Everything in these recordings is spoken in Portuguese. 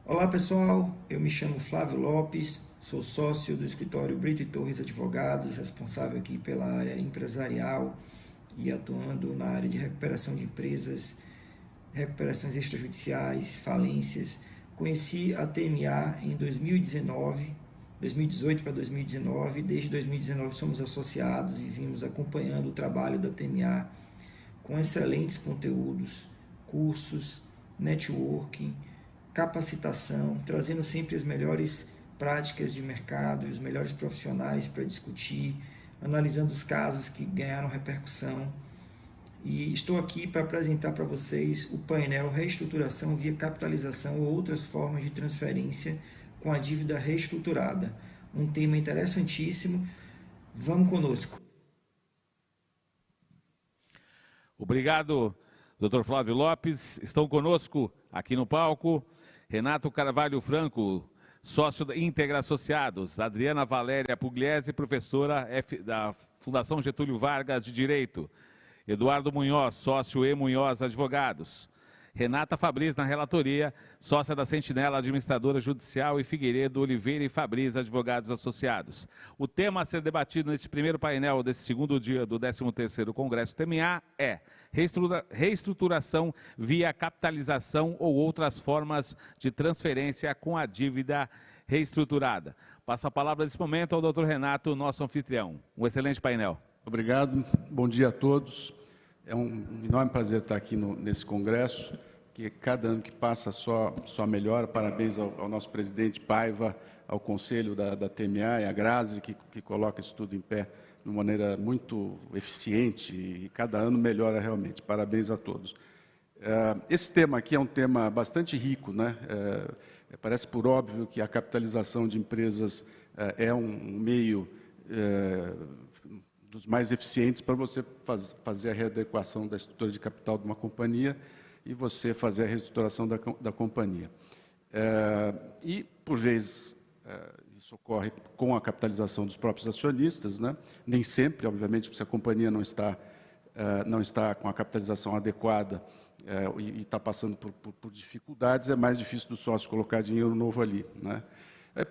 Olá pessoal, eu me chamo Flávio Lopes, sou sócio do escritório Brito e Torres Advogados, responsável aqui pela área empresarial e atuando na área de recuperação de empresas, recuperações extrajudiciais, falências. Conheci a TMA em 2018 para 2019, desde 2019 somos associados e vimos acompanhando o trabalho da TMA com excelentes conteúdos, cursos, networking, capacitação, trazendo sempre as melhores práticas de mercado e os melhores profissionais para discutir, analisando os casos que ganharam repercussão. E estou aqui para apresentar para vocês o painel Reestruturação via Capitalização ou outras formas de transferência com a dívida reestruturada. Um tema interessantíssimo. Vamos conosco. Obrigado, Dr. Flávio Lopes. Estão conosco aqui no palco Renato Carvalho Franco, sócio da Íntegra Associados, Adriana Valéria Pugliese, professora da Fundação Getúlio Vargas de Direito, Eduardo Munhoz, sócio E. Munhoz Advogados, Renata Fabris na relatoria, sócia da Sentinela Administradora Judicial, e Figueiredo Oliveira e Fabris Advogados Associados. O tema a ser debatido nesse primeiro painel desse segundo dia do 13º Congresso TMA é reestruturação via capitalização ou outras formas de transferência com a dívida reestruturada. Passo a palavra nesse momento ao Dr. Renato, nosso anfitrião. Um excelente painel. Obrigado, bom dia a todos. É um enorme prazer estar aqui nesse congresso, que cada ano que passa só melhora. Parabéns ao nosso presidente Paiva, ao conselho da TMA e à Grazi, que coloca isso tudo em pé de uma maneira muito eficiente e cada ano melhora realmente. Parabéns a todos. Esse tema aqui é um tema bastante rico, né? Parece por óbvio que a capitalização de empresas é um meio dos mais eficientes para você fazer a readequação da estrutura de capital de uma companhia e você fazer a reestruturação da companhia. E, por vezes, isso ocorre com a capitalização dos próprios acionistas, né? Nem sempre, obviamente, se a companhia não está com a capitalização adequada e está passando por dificuldades, é mais difícil do sócio colocar dinheiro novo ali, né?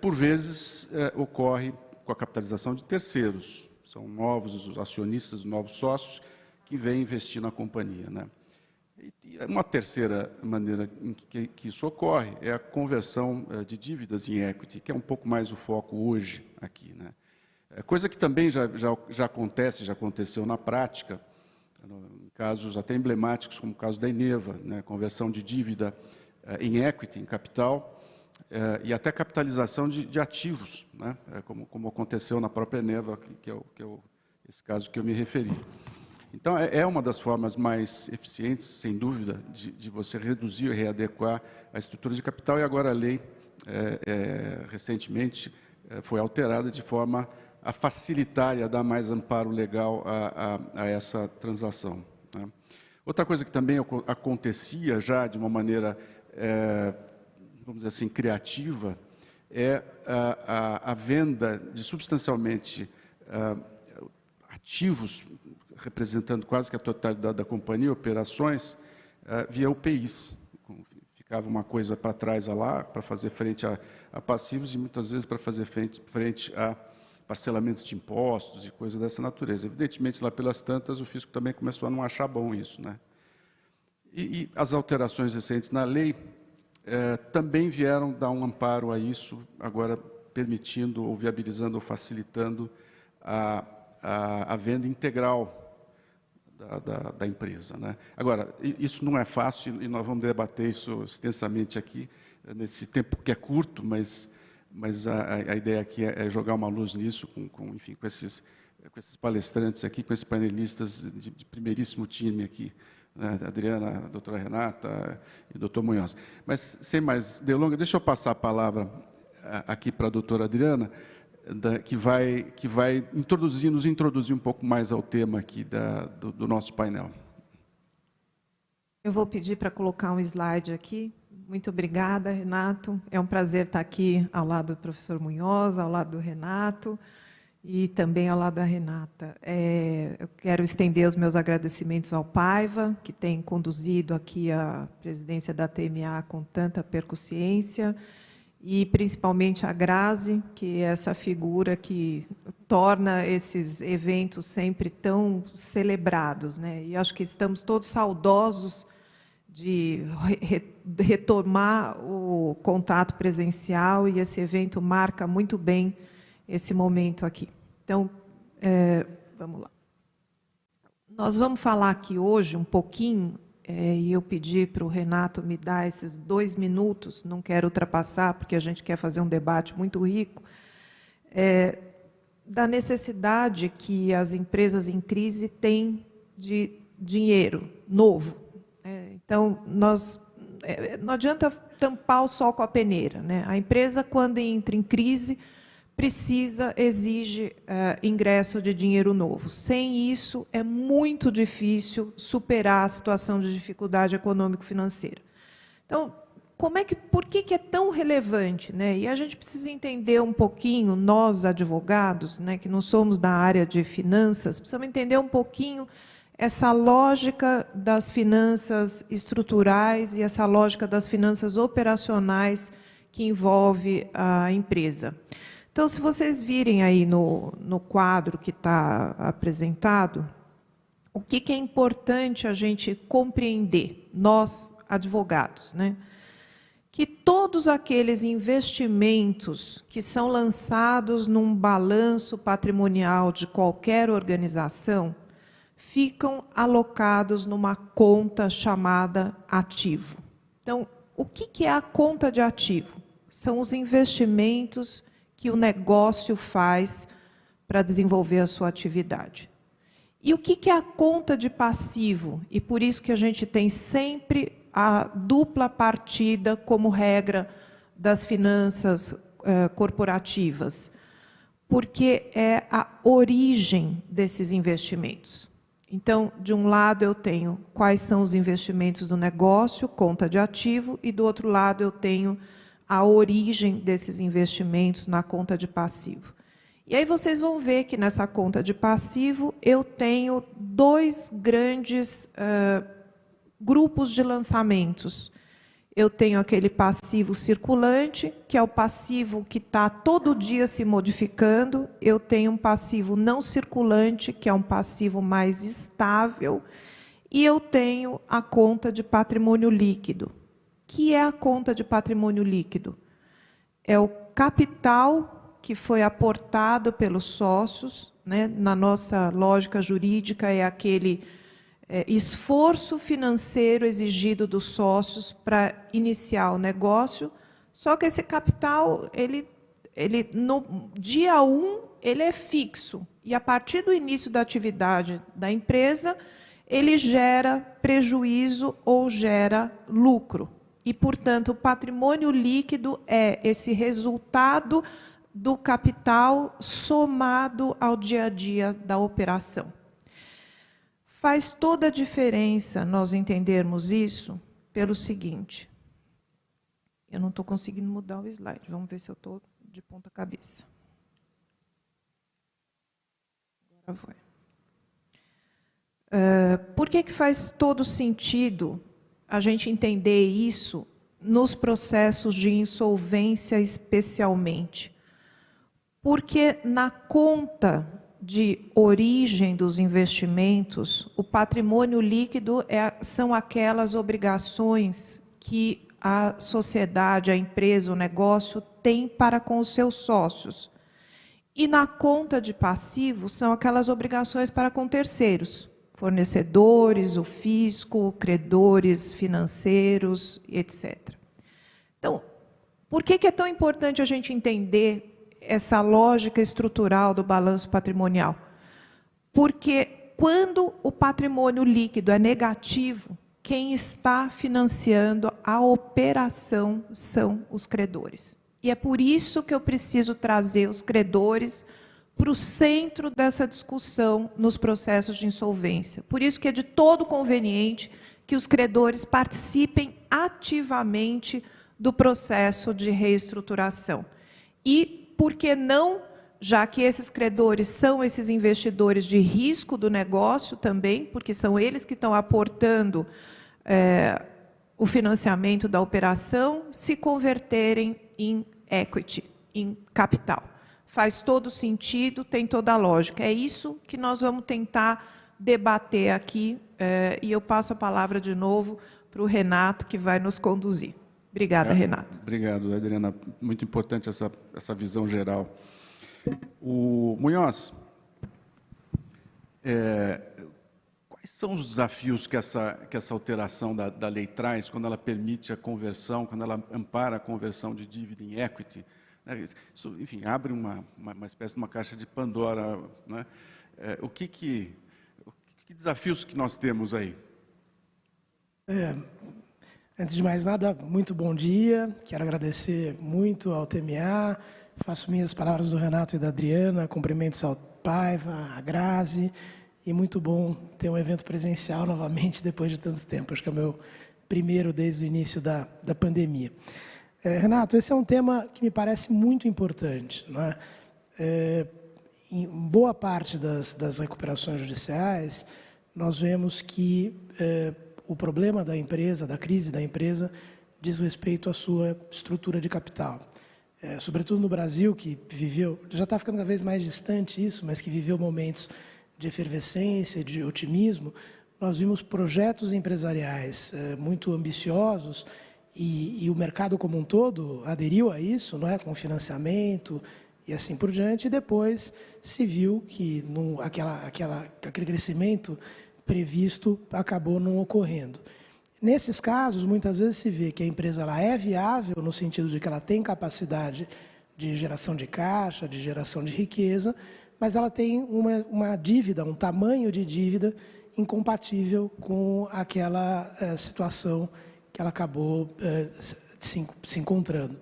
Por vezes, ocorre com a capitalização de terceiros. São novos acionistas, novos sócios que vêm investir na companhia, né? E uma terceira maneira em que isso ocorre é a conversão de dívidas em equity, que é um pouco mais o foco hoje aqui, né? Coisa que também já acontece, já aconteceu na prática, em casos até emblemáticos, como o caso da Eneva, né? Conversão de dívida em equity, em capital, e até capitalização de ativos, né? Como aconteceu na própria Eneva, que é esse caso que eu me referi. Então, é uma das formas mais eficientes, sem dúvida, de você reduzir e readequar a estrutura de capital, e agora a lei, recentemente, foi alterada de forma a facilitar e a dar mais amparo legal a essa transação, né? Outra coisa que também acontecia já de uma maneira vamos dizer assim, criativa, é a venda de substancialmente ativos, representando quase que a totalidade da companhia, operações, via UPIs. Ficava uma coisa para trás lá, para fazer frente a passivos e muitas vezes para fazer frente a parcelamentos de impostos e coisas dessa natureza. Evidentemente, lá pelas tantas, o fisco também começou a não achar bom isso, né? E as alterações recentes na lei também vieram dar um amparo a isso, agora permitindo ou viabilizando ou facilitando a venda integral da empresa, né? Agora, isso não é fácil e nós vamos debater isso extensamente aqui, nesse tempo que é curto, mas a ideia aqui é jogar uma luz nisso, enfim, com esses palestrantes aqui, com esses panelistas de primeiríssimo time aqui, a Adriana, a doutora Renata e o doutor Munhoz. Mas, sem mais delongas, deixa eu passar a palavra aqui para a doutora Adriana, que vai nos introduzir um pouco mais ao tema aqui do nosso painel. Eu vou pedir para colocar um slide aqui. Muito obrigada, Renato. É um prazer estar aqui ao lado do professor Munhoz, ao lado do Renato. e também ao lado da Renata. Eu quero estender os meus agradecimentos ao Paiva, que tem conduzido aqui a presidência da TMA com tanta percussiência, e principalmente a Grazi, que é essa figura que torna esses eventos sempre tão celebrados, né? E acho que estamos todos saudosos de retomar o contato presencial, e esse evento marca muito bem esse momento aqui. Então, vamos lá. Nós vamos falar aqui hoje um pouquinho, e eu pedi para o Renato me dar esses 2 minutos, não quero ultrapassar, porque a gente quer fazer um debate muito rico, da necessidade que as empresas em crise têm de dinheiro novo. Então, não adianta tampar o sol com a peneira, né? A empresa, quando entra em crise, exige ingresso de dinheiro novo. Sem isso, é muito difícil superar a situação de dificuldade econômico-financeira. Então, por que é tão relevante, né? E a gente precisa entender um pouquinho, nós advogados, né, que não somos da área de finanças, precisamos entender um pouquinho essa lógica das finanças estruturais e essa lógica das finanças operacionais que envolve a empresa. Então, se vocês virem aí no quadro que está apresentado, o que é importante a gente compreender, nós, advogados, né? Que todos aqueles investimentos que são lançados num balanço patrimonial de qualquer organização ficam alocados numa conta chamada ativo. Então, o que é a conta de ativo? São os investimentos que o negócio faz para desenvolver a sua atividade. E o que é a conta de passivo? E por isso que a gente tem sempre a dupla partida como regra das finanças corporativas, porque é a origem desses investimentos. Então, de um lado eu tenho quais são os investimentos do negócio, conta de ativo, e do outro lado eu tenho a origem desses investimentos na conta de passivo. E aí vocês vão ver que nessa conta de passivo eu tenho 2 grandes grupos de lançamentos. Eu tenho aquele passivo circulante, que é o passivo que está todo dia se modificando. Eu tenho um passivo não circulante, que é um passivo mais estável. E eu tenho a conta de patrimônio líquido. Que é a conta de patrimônio líquido? É o capital que foi aportado pelos sócios, né? Na nossa lógica jurídica, é aquele esforço financeiro exigido dos sócios para iniciar o negócio, só que esse capital, ele no dia 1, ele é fixo, e a partir do início da atividade da empresa, ele gera prejuízo ou gera lucro. E, portanto, o patrimônio líquido é esse resultado do capital somado ao dia a dia da operação. Faz toda a diferença nós entendermos isso pelo seguinte. Eu não estou conseguindo mudar o slide. Vamos ver se eu estou de ponta cabeça. Agora foi. Por que faz todo sentido a gente entender isso nos processos de insolvência especialmente? Porque na conta de origem dos investimentos, o patrimônio líquido são aquelas obrigações que a sociedade, a empresa, o negócio tem para com os seus sócios. E na conta de passivo são aquelas obrigações para com terceiros, fornecedores, o fisco, credores financeiros, etc. Então, por que é tão importante a gente entender essa lógica estrutural do balanço patrimonial? Porque quando o patrimônio líquido é negativo, quem está financiando a operação são os credores. E é por isso que eu preciso trazer os credores para o centro dessa discussão nos processos de insolvência. Por isso que é de todo conveniente que os credores participem ativamente do processo de reestruturação. E, por que não, já que esses credores são esses investidores de risco do negócio também, porque são eles que estão aportando o financiamento da operação, se converterem em equity, em capital. Faz todo sentido, tem toda a lógica. É isso que nós vamos tentar debater aqui, e eu passo a palavra de novo para o Renato, que vai nos conduzir. Obrigada, Renato. Obrigado, Adriana. Muito importante essa visão geral. O Munhoz, quais são os desafios que essa alteração da lei traz quando ela permite a conversão, quando ela ampara a conversão de dívida em equity? Isso, enfim, abre uma espécie de uma caixa de Pandora, né? Que desafios que nós temos aí? Antes de mais nada, muito bom dia. Quero agradecer muito ao TMA. Faço minhas palavras do Renato e da Adriana. Cumprimentos ao Paiva, à Grazi. E muito bom ter um evento presencial novamente depois de tanto tempo. Acho que é o meu primeiro desde o início da pandemia. Renato, esse é um tema que me parece muito importante, não é? Em boa parte das recuperações judiciais, nós vemos que o problema da empresa, da crise da empresa, diz respeito à sua estrutura de capital. Sobretudo no Brasil, que viveu, já está ficando cada vez mais distante isso, mas que viveu momentos de efervescência, de otimismo, nós vimos projetos empresariais muito ambiciosos e o mercado como um todo aderiu a isso, não é, com financiamento e assim por diante, e depois se viu que aquele crescimento previsto acabou não ocorrendo. Nesses casos, muitas vezes se vê que a empresa ela é viável no sentido de que ela tem capacidade de geração de caixa, de geração de riqueza, mas ela tem uma dívida, um tamanho de dívida incompatível com aquela situação que ela acabou se encontrando.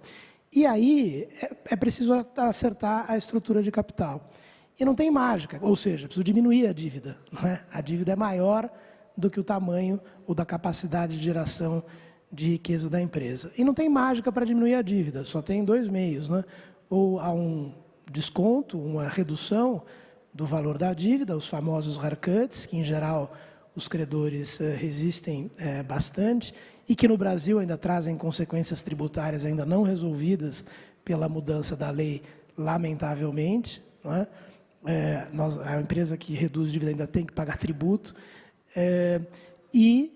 E aí é preciso acertar a estrutura de capital. E não tem mágica, ou seja, preciso diminuir a dívida. Não é? A dívida é maior do que o tamanho ou da capacidade de geração de riqueza da empresa. E não tem mágica para diminuir a dívida, só tem dois meios, né? Ou há um desconto, uma redução do valor da dívida, os famosos haircuts, que em geral os credores resistem bastante e que no Brasil ainda trazem consequências tributárias ainda não resolvidas pela mudança da lei, lamentavelmente, não é? A empresa que reduz dívida ainda tem que pagar tributo. E,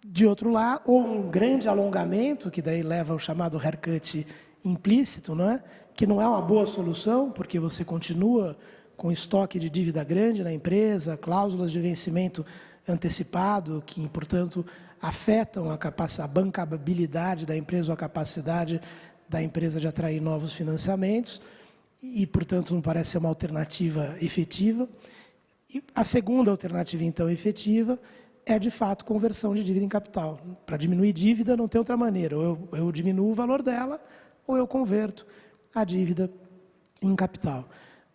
de outro lado, ou um grande alongamento, que daí leva ao chamado haircut implícito, não é? Que não é uma boa solução, porque você continua com estoque de dívida grande na empresa, cláusulas de vencimento antecipado, que, portanto, afetam a bancabilidade da empresa ou a capacidade da empresa de atrair novos financiamentos e, portanto, não parece ser uma alternativa efetiva. E a segunda alternativa, então, efetiva, é, de fato, conversão de dívida em capital. Para diminuir dívida, não tem outra maneira. Ou eu diminuo o valor dela, ou eu converto a dívida em capital.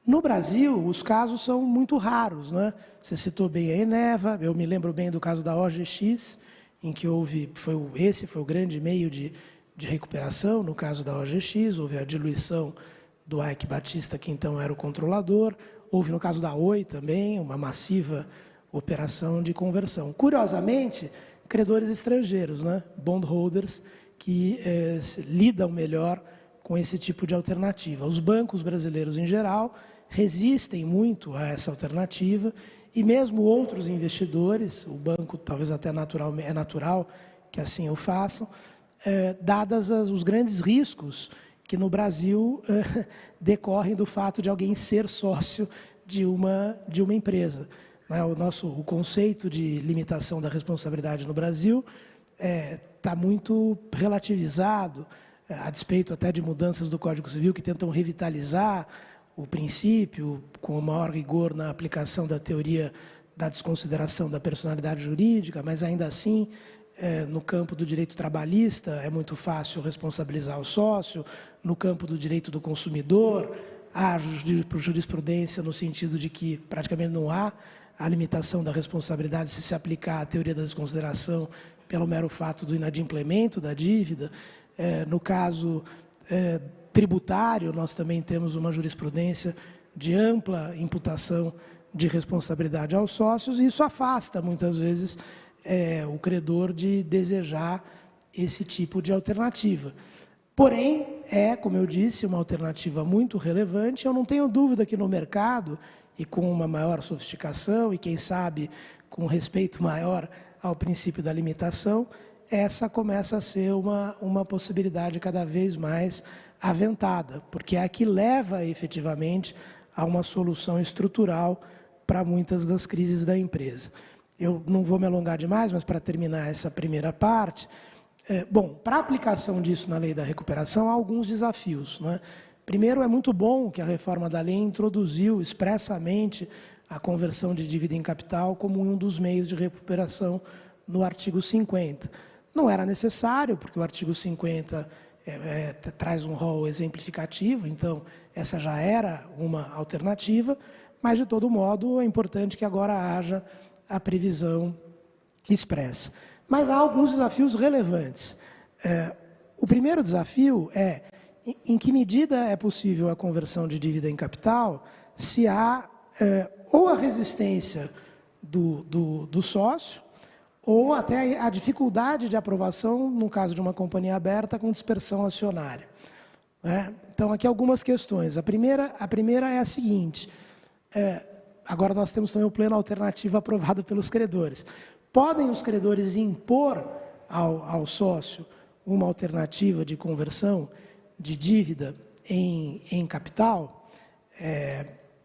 No Brasil, os casos são muito raros, né? Você citou bem a Eneva, eu me lembro bem do caso da OGX, em que esse foi o grande meio de recuperação. No caso da OGX, houve a diluição do Eike Batista, que então era o controlador. Houve, no caso da Oi também, uma massiva operação de conversão. Curiosamente, credores estrangeiros, né? Bondholders, que lidam melhor com esse tipo de alternativa. Os bancos brasileiros, em geral, resistem muito a essa alternativa e mesmo outros investidores, o banco talvez até é natural que assim o façam, dadas os grandes riscos que no Brasil decorrem do fato de alguém ser sócio de uma empresa. O conceito de limitação da responsabilidade no Brasil está muito relativizado, a despeito até de mudanças do Código Civil que tentam revitalizar o princípio, com o maior rigor na aplicação da teoria da desconsideração da personalidade jurídica, mas ainda assim, no campo do direito trabalhista, é muito fácil responsabilizar o sócio, no campo do direito do consumidor, há jurisprudência no sentido de que praticamente não há a limitação da responsabilidade se aplicar a teoria da desconsideração pelo mero fato do inadimplemento da dívida. No caso tributário, nós também temos uma jurisprudência de ampla imputação de responsabilidade aos sócios, e isso afasta, muitas vezes, o credor de desejar esse tipo de alternativa. Porém, como eu disse, uma alternativa muito relevante. Eu não tenho dúvida que no mercado, e com uma maior sofisticação, e quem sabe com respeito maior ao princípio da limitação, essa começa a ser uma possibilidade cada vez mais aventada, porque é a que leva efetivamente a uma solução estrutural para muitas das crises da empresa. Eu não vou me alongar demais, mas para terminar essa primeira parte, para a aplicação disso na lei da recuperação, há alguns desafios, não é? Primeiro, é muito bom que a reforma da lei introduziu expressamente a conversão de dívida em capital como um dos meios de recuperação no artigo 50. Não era necessário, porque o artigo 50 traz um rol exemplificativo, então essa já era uma alternativa, mas, de todo modo, é importante que agora haja a previsão expressa. Mas há alguns desafios relevantes. O primeiro desafio é em que medida é possível a conversão de dívida em capital se há ou a resistência do sócio, ou até a dificuldade de aprovação, no caso de uma companhia aberta, com dispersão acionária. Então, aqui algumas questões. A primeira é a seguinte: agora nós temos também o plano alternativo aprovado pelos credores. Podem os credores impor ao sócio uma alternativa de conversão de dívida em capital?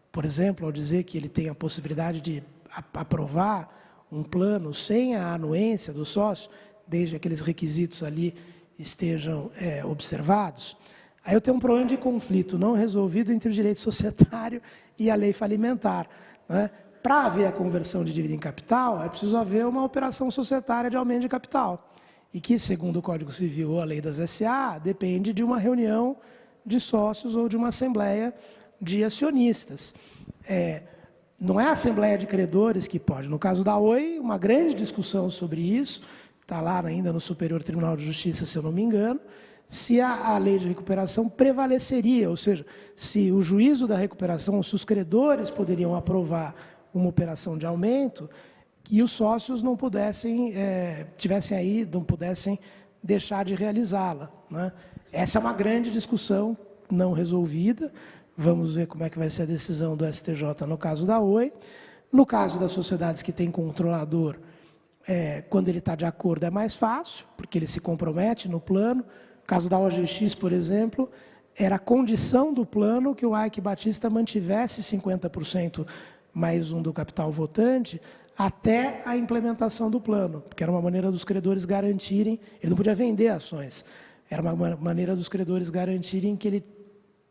Por exemplo, ao dizer que ele tem a possibilidade de aprovar um plano sem a anuência do sócio, desde que aqueles requisitos ali estejam observados. Aí eu tenho um problema de conflito não resolvido entre o direito societário e a lei falimentar, né? Para haver a conversão de dívida em capital, é preciso haver uma operação societária de aumento de capital, e que, segundo o Código Civil ou a lei das SA, depende de uma reunião de sócios ou de uma assembleia de acionistas. Não é a Assembleia de Credores que pode. No caso da Oi, uma grande discussão sobre isso, está lá ainda no Superior Tribunal de Justiça, se eu não me engano, se a lei de recuperação prevaleceria, ou seja, se o juízo da recuperação, se os credores poderiam aprovar uma operação de aumento, que os sócios não pudessem, não pudessem deixar de realizá-la, né? Essa é uma grande discussão não resolvida. Vamos ver como é que vai ser a decisão do STJ no caso da Oi. No caso das sociedades que têm controlador, quando ele está de acordo é mais fácil, porque ele se compromete no plano. No caso da OGX, por exemplo, era a condição do plano que o Eike Batista mantivesse 50% mais um do capital votante até a implementação do plano, porque era uma maneira dos credores garantirem, ele não podia vender ações, era uma maneira dos credores garantirem que ele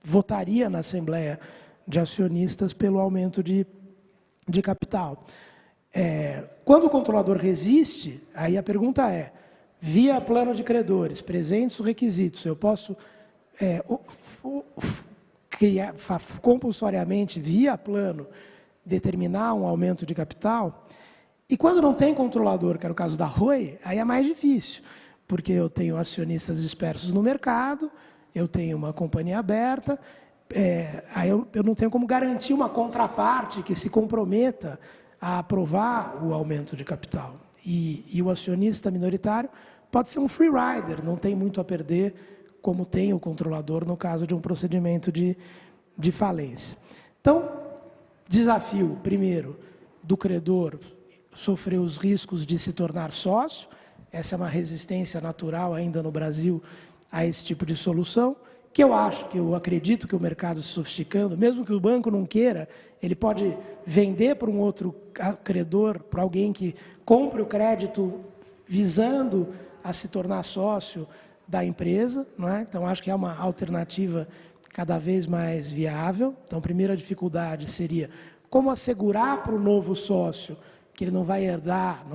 votaria na Assembleia de Acionistas pelo aumento de capital. Quando o controlador resiste, aí a pergunta é, via plano de credores, presentes os requisitos, eu posso criar compulsoriamente, via plano, determinar um aumento de capital? E quando não tem controlador, que era o caso da Oi, aí é mais difícil, porque eu tenho acionistas dispersos no mercado, eu tenho uma companhia aberta, aí eu não tenho como garantir uma contraparte que se comprometa a aprovar o aumento de capital. E o acionista minoritário pode ser um free rider, não tem muito a perder, como tem o controlador no caso de um procedimento de falência. Então, desafio, primeiro, do credor sofrer os riscos de se tornar sócio. Essa é uma resistência natural ainda no Brasil a esse tipo de solução, que eu acredito que o mercado se sofisticando, mesmo que o banco não queira, ele pode vender para um outro credor, para alguém que compre o crédito visando a se tornar sócio da empresa, não é? Então, acho que é uma alternativa cada vez mais viável. Então, a primeira dificuldade seria como assegurar para o novo sócio que ele não vai herdar,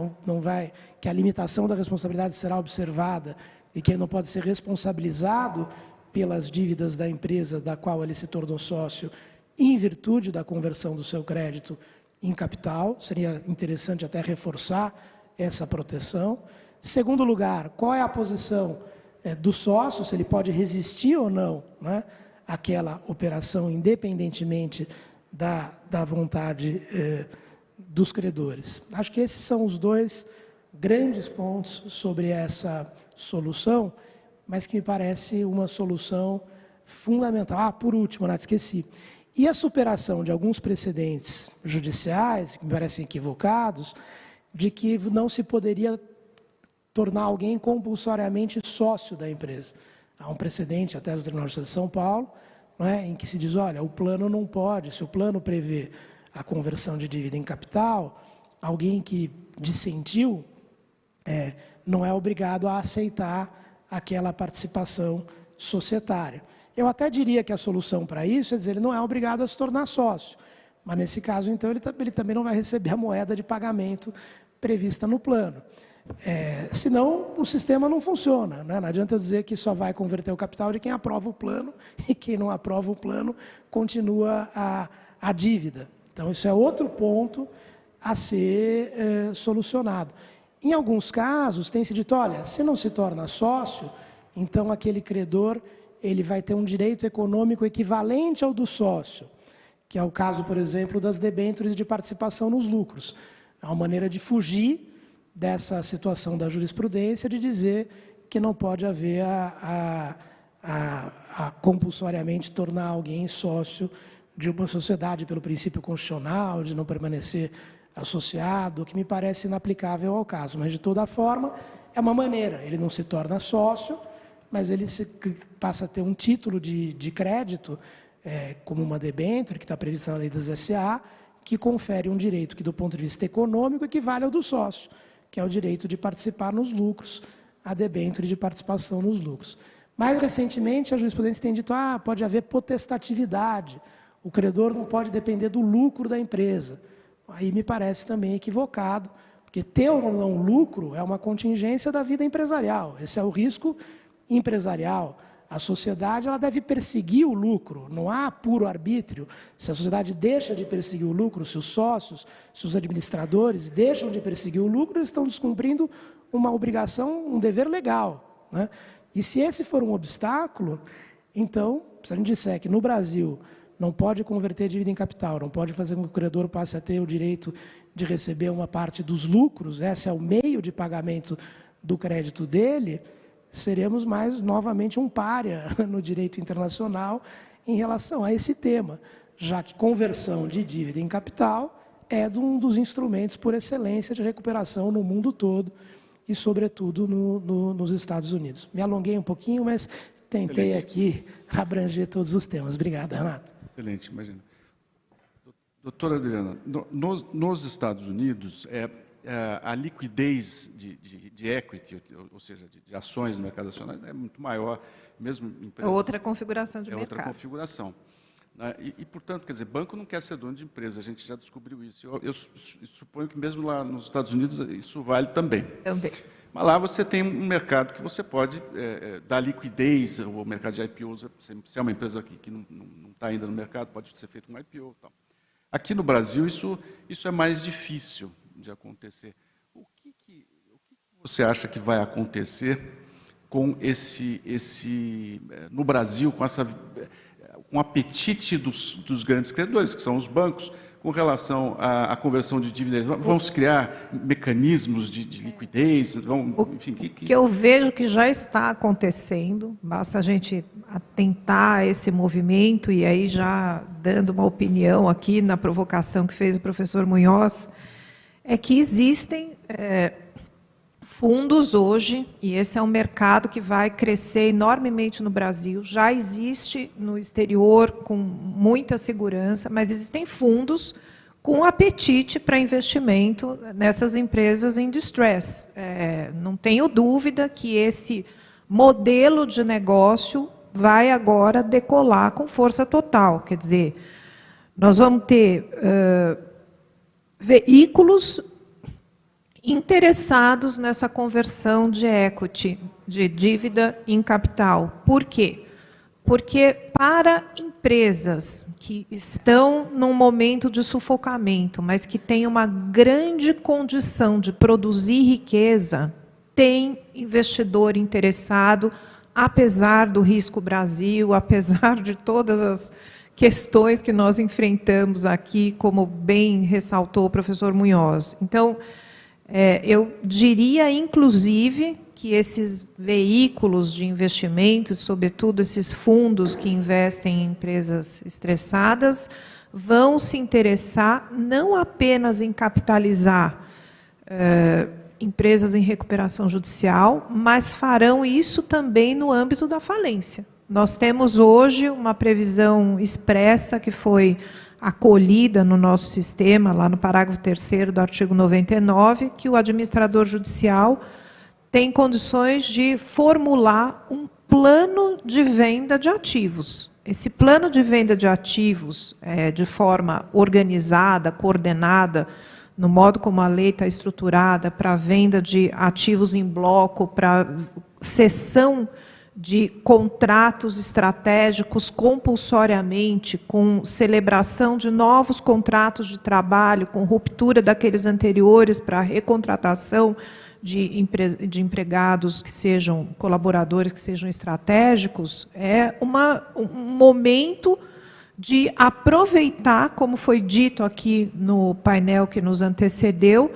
que a limitação da responsabilidade será observada e que ele não pode ser responsabilizado pelas dívidas da empresa da qual ele se tornou sócio em virtude da conversão do seu crédito em capital. Seria interessante até reforçar essa proteção. Segundo lugar, qual é a posição do sócio, se ele pode resistir ou não, né, àquela operação, independentemente da vontade dos credores. Acho que esses são os dois grandes pontos sobre essa solução, mas que me parece uma solução fundamental. Por último, Renato, esqueci. E a superação de alguns precedentes judiciais, que me parecem equivocados, de que não se poderia tornar alguém compulsoriamente sócio da empresa. Há um precedente até do Tribunal de Justiça de São Paulo, não é, em que se diz, olha, o plano não pode, se o plano prevê a conversão de dívida em capital, alguém que dissentiu não é obrigado a aceitar aquela participação societária. Eu até diria que a solução para isso é dizer, ele não é obrigado a se tornar sócio, mas nesse caso, então, ele também não vai receber a moeda de pagamento prevista no plano. Senão, o sistema não funciona, né? Não adianta eu dizer que só vai converter o capital de quem aprova o plano e quem não aprova o plano continua a dívida. Então, isso é outro ponto a ser solucionado. Em alguns casos, tem se dito, olha, se não se torna sócio, então aquele credor ele vai ter um direito econômico equivalente ao do sócio, que é o caso, por exemplo, das debêntures de participação nos lucros. É uma maneira de fugir dessa situação da jurisprudência de dizer que não pode haver a compulsoriamente tornar alguém sócio de uma sociedade pelo princípio constitucional, de não permanecer associado, que me parece inaplicável ao caso. Mas, de toda forma, é uma maneira. Ele não se torna sócio, mas ele passa a ter um título de crédito, como uma debênture, que está prevista na lei das SA, que confere um direito que, do ponto de vista econômico, equivale ao do sócio, que é o direito de participar nos lucros, a debênture de participação nos lucros. Mais recentemente, a jurisprudência tem dito, pode haver potestatividade, o credor não pode depender do lucro da empresa. Aí me parece também equivocado, porque ter ou não lucro é uma contingência da vida empresarial, esse é o risco empresarial. A sociedade ela deve perseguir o lucro, não há puro arbítrio. Se a sociedade deixa de perseguir o lucro, se os sócios, se os administradores deixam de perseguir o lucro, eles estão descumprindo uma obrigação, um dever legal, né? E se esse for um obstáculo, então, se a gente disser que no Brasil não pode converter dívida em capital, não pode fazer com que o credor passe a ter o direito de receber uma parte dos lucros, esse é o meio de pagamento do crédito dele, seremos mais, novamente, um pária no direito internacional em relação a esse tema, já que conversão de dívida em capital é um dos instrumentos por excelência de recuperação no mundo todo e, sobretudo, nos Estados Unidos. Me alonguei um pouquinho, mas tentei aqui abranger todos os temas. Obrigado, Renato. Excelente, imagina. Doutora Adriana, nos Estados Unidos, a liquidez de equity, ou seja, de ações no mercado acionário, é muito maior, mesmo empresas... É outra configuração de mercado. É outra configuração. E, portanto, quer dizer, banco não quer ser dono de empresa, a gente já descobriu isso. Eu suponho que mesmo lá nos Estados Unidos isso vale também. Também. Mas lá você tem um mercado que você pode dar liquidez, o mercado de IPOs, se é uma empresa que não está ainda no mercado, pode ser feito um IPO. Tal. Aqui no Brasil, isso é mais difícil de acontecer. O que você acha que vai acontecer com no Brasil, com o apetite dos grandes credores, que são os bancos, com relação à conversão de dívidas? Vão se criar mecanismos de liquidez? Enfim, que eu vejo que já está acontecendo, basta a gente atentar a esse movimento, e aí já dando uma opinião aqui na provocação que fez o professor Munhoz, é que existem fundos hoje, e esse é um mercado que vai crescer enormemente no Brasil, já existe no exterior com muita segurança, mas existem fundos com apetite para investimento nessas empresas em distress. Não tenho dúvida que esse modelo de negócio vai agora decolar com força total. Quer dizer, nós vamos ter veículos interessados nessa conversão de equity, de dívida em capital. Por quê? Porque para empresas que estão num momento de sufocamento, mas que têm uma grande condição de produzir riqueza, tem investidor interessado, apesar do risco Brasil, apesar de todas as questões que nós enfrentamos aqui, como bem ressaltou o professor Munhoz. Então, eu diria, inclusive, que esses veículos de investimentos, sobretudo esses fundos que investem em empresas estressadas, vão se interessar não apenas em capitalizar empresas em recuperação judicial, mas farão isso também no âmbito da falência. Nós temos hoje uma previsão expressa que foi acolhida no nosso sistema, lá no parágrafo 3º do artigo 99, que o administrador judicial tem condições de formular um plano de venda de ativos. Esse plano de venda de ativos, de forma organizada, coordenada, no modo como a lei está estruturada, para a venda de ativos em bloco, para cessão de contratos estratégicos compulsoriamente, com celebração de novos contratos de trabalho, com ruptura daqueles anteriores para recontratação de empregados que sejam colaboradores, que sejam estratégicos, é um momento de aproveitar, como foi dito aqui no painel que nos antecedeu,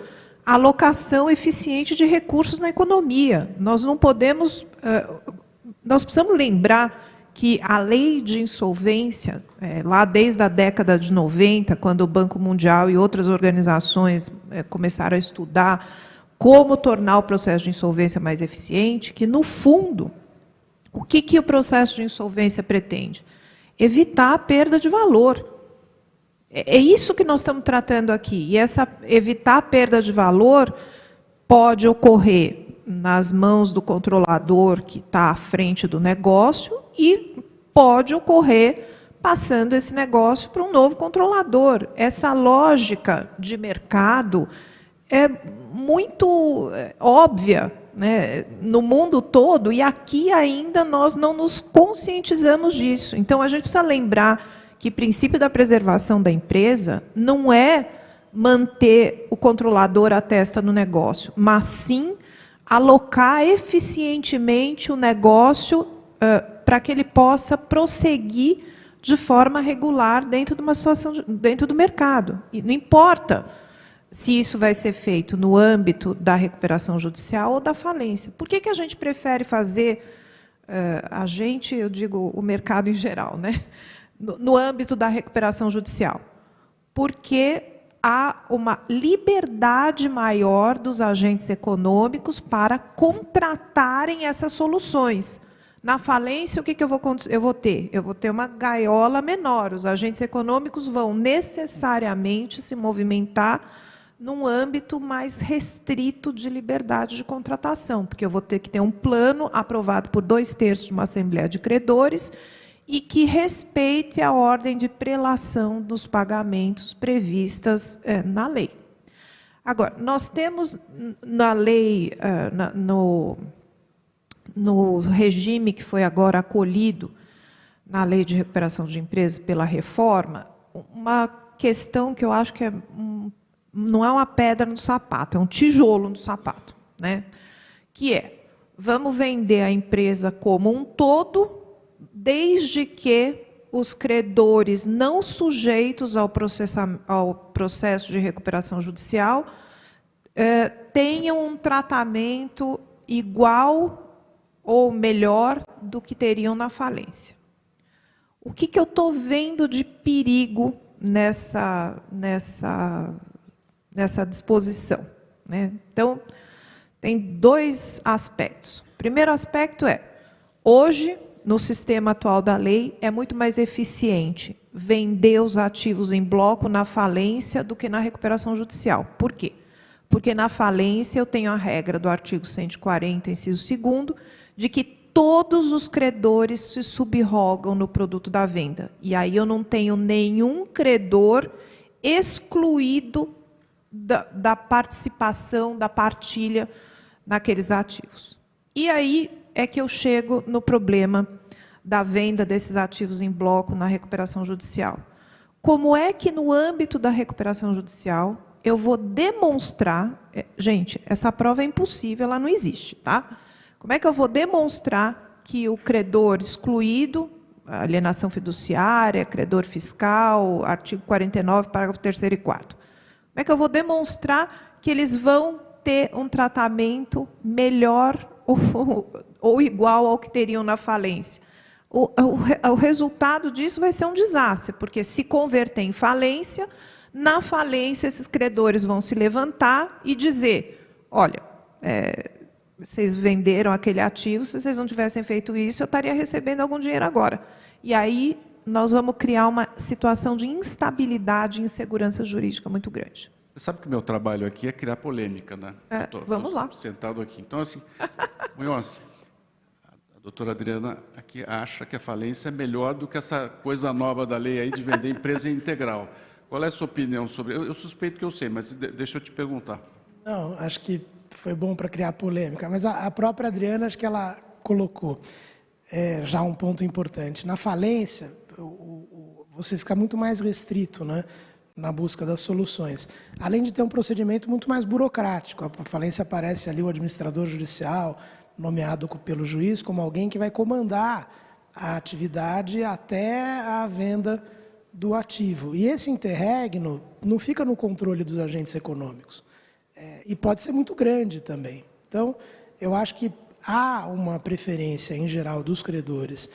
a alocação eficiente de recursos na economia. Nós não podemos... Nós precisamos lembrar que a lei de insolvência, lá desde a década de 90, quando o Banco Mundial e outras organizações começaram a estudar como tornar o processo de insolvência mais eficiente, que, no fundo, o que o processo de insolvência pretende? Evitar a perda de valor. É isso que nós estamos tratando aqui. E evitar a perda de valor pode ocorrer nas mãos do controlador que está à frente do negócio e pode ocorrer passando esse negócio para um novo controlador. Essa lógica de mercado é muito óbvia, né, no mundo todo, e aqui ainda nós não nos conscientizamos disso. Então, a gente precisa lembrar que o princípio da preservação da empresa não é manter o controlador à testa do negócio, mas sim alocar eficientemente o negócio para que ele possa prosseguir de forma regular dentro de uma situação, dentro do mercado. E não importa se isso vai ser feito no âmbito da recuperação judicial ou da falência. Por que a gente prefere fazer, eu digo o mercado em geral, né? No âmbito da recuperação judicial? Porque há uma liberdade maior dos agentes econômicos para contratarem essas soluções. Na falência, o que eu vou ter? Eu vou ter uma gaiola menor. Os agentes econômicos vão necessariamente se movimentar num âmbito mais restrito de liberdade de contratação, porque eu vou ter que ter um plano aprovado por 2/3 de uma Assembleia de Credores e que respeite a ordem de prelação dos pagamentos previstas na lei. Agora, nós temos na lei, no regime que foi agora acolhido na Lei de Recuperação de Empresas pela reforma, uma questão que eu acho que não é uma pedra no sapato, é um tijolo no sapato, né? Que é, vamos vender a empresa como um todo, desde que os credores não sujeitos ao processo de recuperação judicial tenham um tratamento igual ou melhor do que teriam na falência. O que eu estou vendo de perigo nessa disposição, né? Então, tem dois aspectos. O primeiro aspecto é, hoje, no sistema atual da lei, é muito mais eficiente vender os ativos em bloco na falência do que na recuperação judicial. Por quê? Porque na falência eu tenho a regra do artigo 140, inciso 2º, de que todos os credores se subrogam no produto da venda. E aí eu não tenho nenhum credor excluído da participação, da partilha naqueles ativos. E aí é que eu chego no problema da venda desses ativos em bloco na recuperação judicial. Como é que, no âmbito da recuperação judicial, eu vou demonstrar... Gente, essa prova é impossível, ela não existe, tá? Como é que eu vou demonstrar que o credor excluído alienação fiduciária, credor fiscal, artigo 49, parágrafo 3º e 4º. Como é que eu vou demonstrar que eles vão ter um tratamento melhor ou igual ao que teriam na falência? O resultado disso vai ser um desastre, porque se converter em falência, na falência esses credores vão se levantar e dizer, olha, vocês venderam aquele ativo, se vocês não tivessem feito isso, eu estaria recebendo algum dinheiro agora. E aí nós vamos criar uma situação de instabilidade e insegurança jurídica muito grande. Você sabe que o meu trabalho aqui é criar polêmica, né? Vamos lá. Sentado aqui. Então, assim, Munhoz, a doutora Adriana aqui acha que a falência é melhor do que essa coisa nova da lei aí de vender empresa integral. Qual é a sua opinião sobre... Eu suspeito que eu sei, mas deixa eu te perguntar. Não, acho que foi bom para criar polêmica, mas a própria Adriana, acho que ela colocou já um ponto importante. Na falência, você fica muito mais restrito, né, na busca das soluções. Além de ter um procedimento muito mais burocrático. A falência aparece ali o administrador judicial, nomeado pelo juiz, como alguém que vai comandar a atividade até a venda do ativo. E esse interregno não fica no controle dos agentes econômicos. E pode ser muito grande também. Então, eu acho que há uma preferência, em geral, dos credores.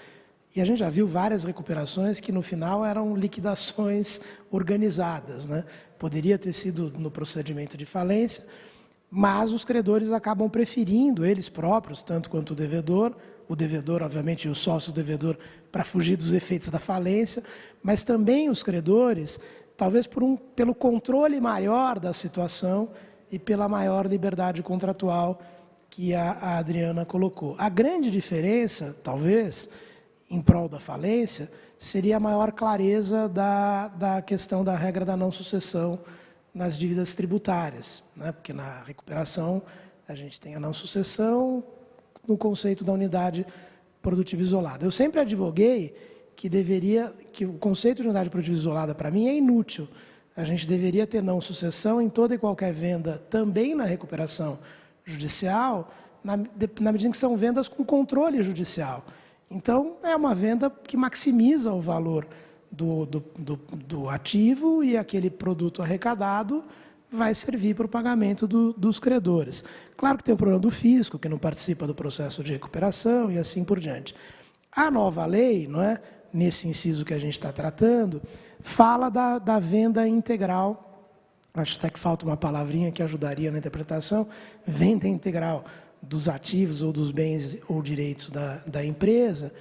E a gente já viu várias recuperações que, no final, eram liquidações organizadas, né? Poderia ter sido no procedimento de falência, mas os credores acabam preferindo, eles próprios, tanto quanto o devedor, obviamente, e o sócio devedor, para fugir dos efeitos da falência, mas também os credores, talvez pelo controle maior da situação e pela maior liberdade contratual que a Adriana colocou. A grande diferença, talvez, em prol da falência, seria a maior clareza da questão da regra da não sucessão nas dívidas tributárias, né? Porque na recuperação a gente tem a não sucessão no conceito da unidade produtiva isolada. Eu sempre advoguei que o conceito de unidade produtiva isolada, para mim, é inútil. A gente deveria ter não sucessão em toda e qualquer venda, também na recuperação judicial, na medida em que são vendas com controle judicial. Então, é uma venda que maximiza o valor do ativo e aquele produto arrecadado vai servir para o pagamento dos credores. Claro que tem o problema do fisco, que não participa do processo de recuperação e assim por diante. A nova lei, não é, nesse inciso que a gente está tratando, fala da venda integral. Acho até que falta uma palavrinha que ajudaria na interpretação. Venda integral dos ativos ou dos bens ou direitos da empresa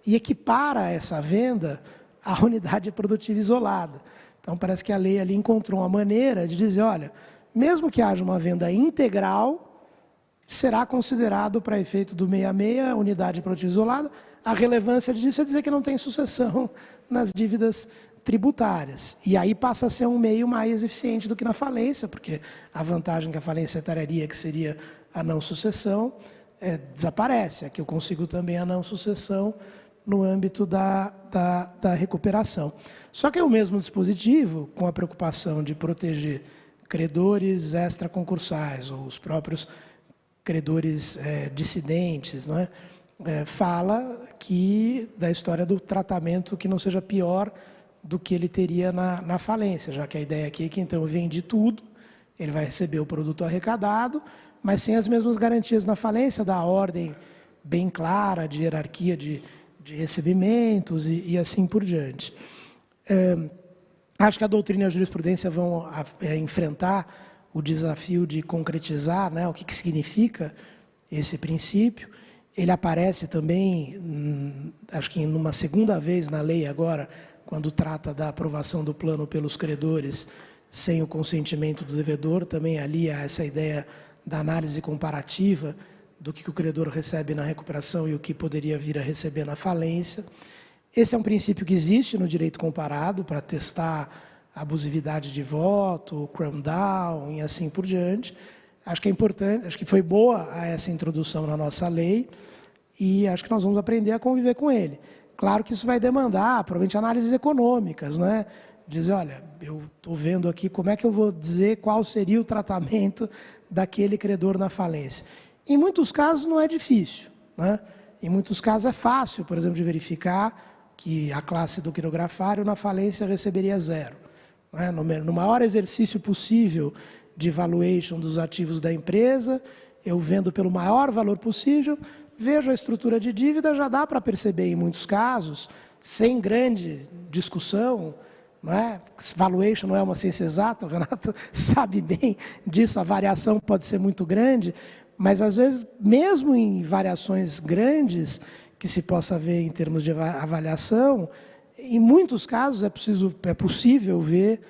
e equipara essa venda à unidade produtiva isolada. Então, parece que a lei ali encontrou uma maneira de dizer, olha, mesmo que haja uma venda integral, será considerado, para efeito do 66, unidade produtiva isolada. A relevância disso é dizer que não tem sucessão nas dívidas tributárias. E aí passa a ser um meio mais eficiente do que na falência, porque a vantagem que a falência traria, que seria a não sucessão, desaparece. Aqui eu consigo também a não sucessão no âmbito da recuperação. Só que é o mesmo dispositivo, com a preocupação de proteger credores extraconcursais, ou os próprios credores dissidentes, não é? Fala da história do tratamento que não seja pior do que ele teria na falência, já que a ideia aqui é que, então, vende tudo, ele vai receber o produto arrecadado, mas sem as mesmas garantias na falência, da ordem bem clara, de hierarquia de recebimentos e assim por diante. Acho que a doutrina e a jurisprudência vão enfrentar o desafio de concretizar, né, o que significa esse princípio. Ele aparece também, acho que numa segunda vez na lei agora, quando trata da aprovação do plano pelos credores sem o consentimento do devedor, também ali há essa ideia da análise comparativa do que o credor recebe na recuperação e o que poderia vir a receber na falência. Esse é um princípio que existe no direito comparado para testar a abusividade de voto, o cram down e assim por diante. Acho que é importante, acho que foi boa essa introdução na nossa lei e acho que nós vamos aprender a conviver com ele. Claro que isso vai demandar, provavelmente, análises econômicas, não é? Dizer, olha, eu estou vendo aqui como é que eu vou dizer qual seria o tratamento daquele credor na falência. Em muitos casos não é difícil, né? Em muitos casos é fácil, por exemplo, de verificar que a classe do quirografário na falência receberia 0. Né? No maior exercício possível de valuation dos ativos da empresa, eu vendo pelo maior valor possível, vejo a estrutura de dívida, já dá para perceber em muitos casos, sem grande discussão, não é? Valuation não é uma ciência exata, o Renato sabe bem disso, a variação pode ser muito grande, mas às vezes, mesmo em variações grandes, que se possa ver em termos de avaliação, em muitos casos é possível ver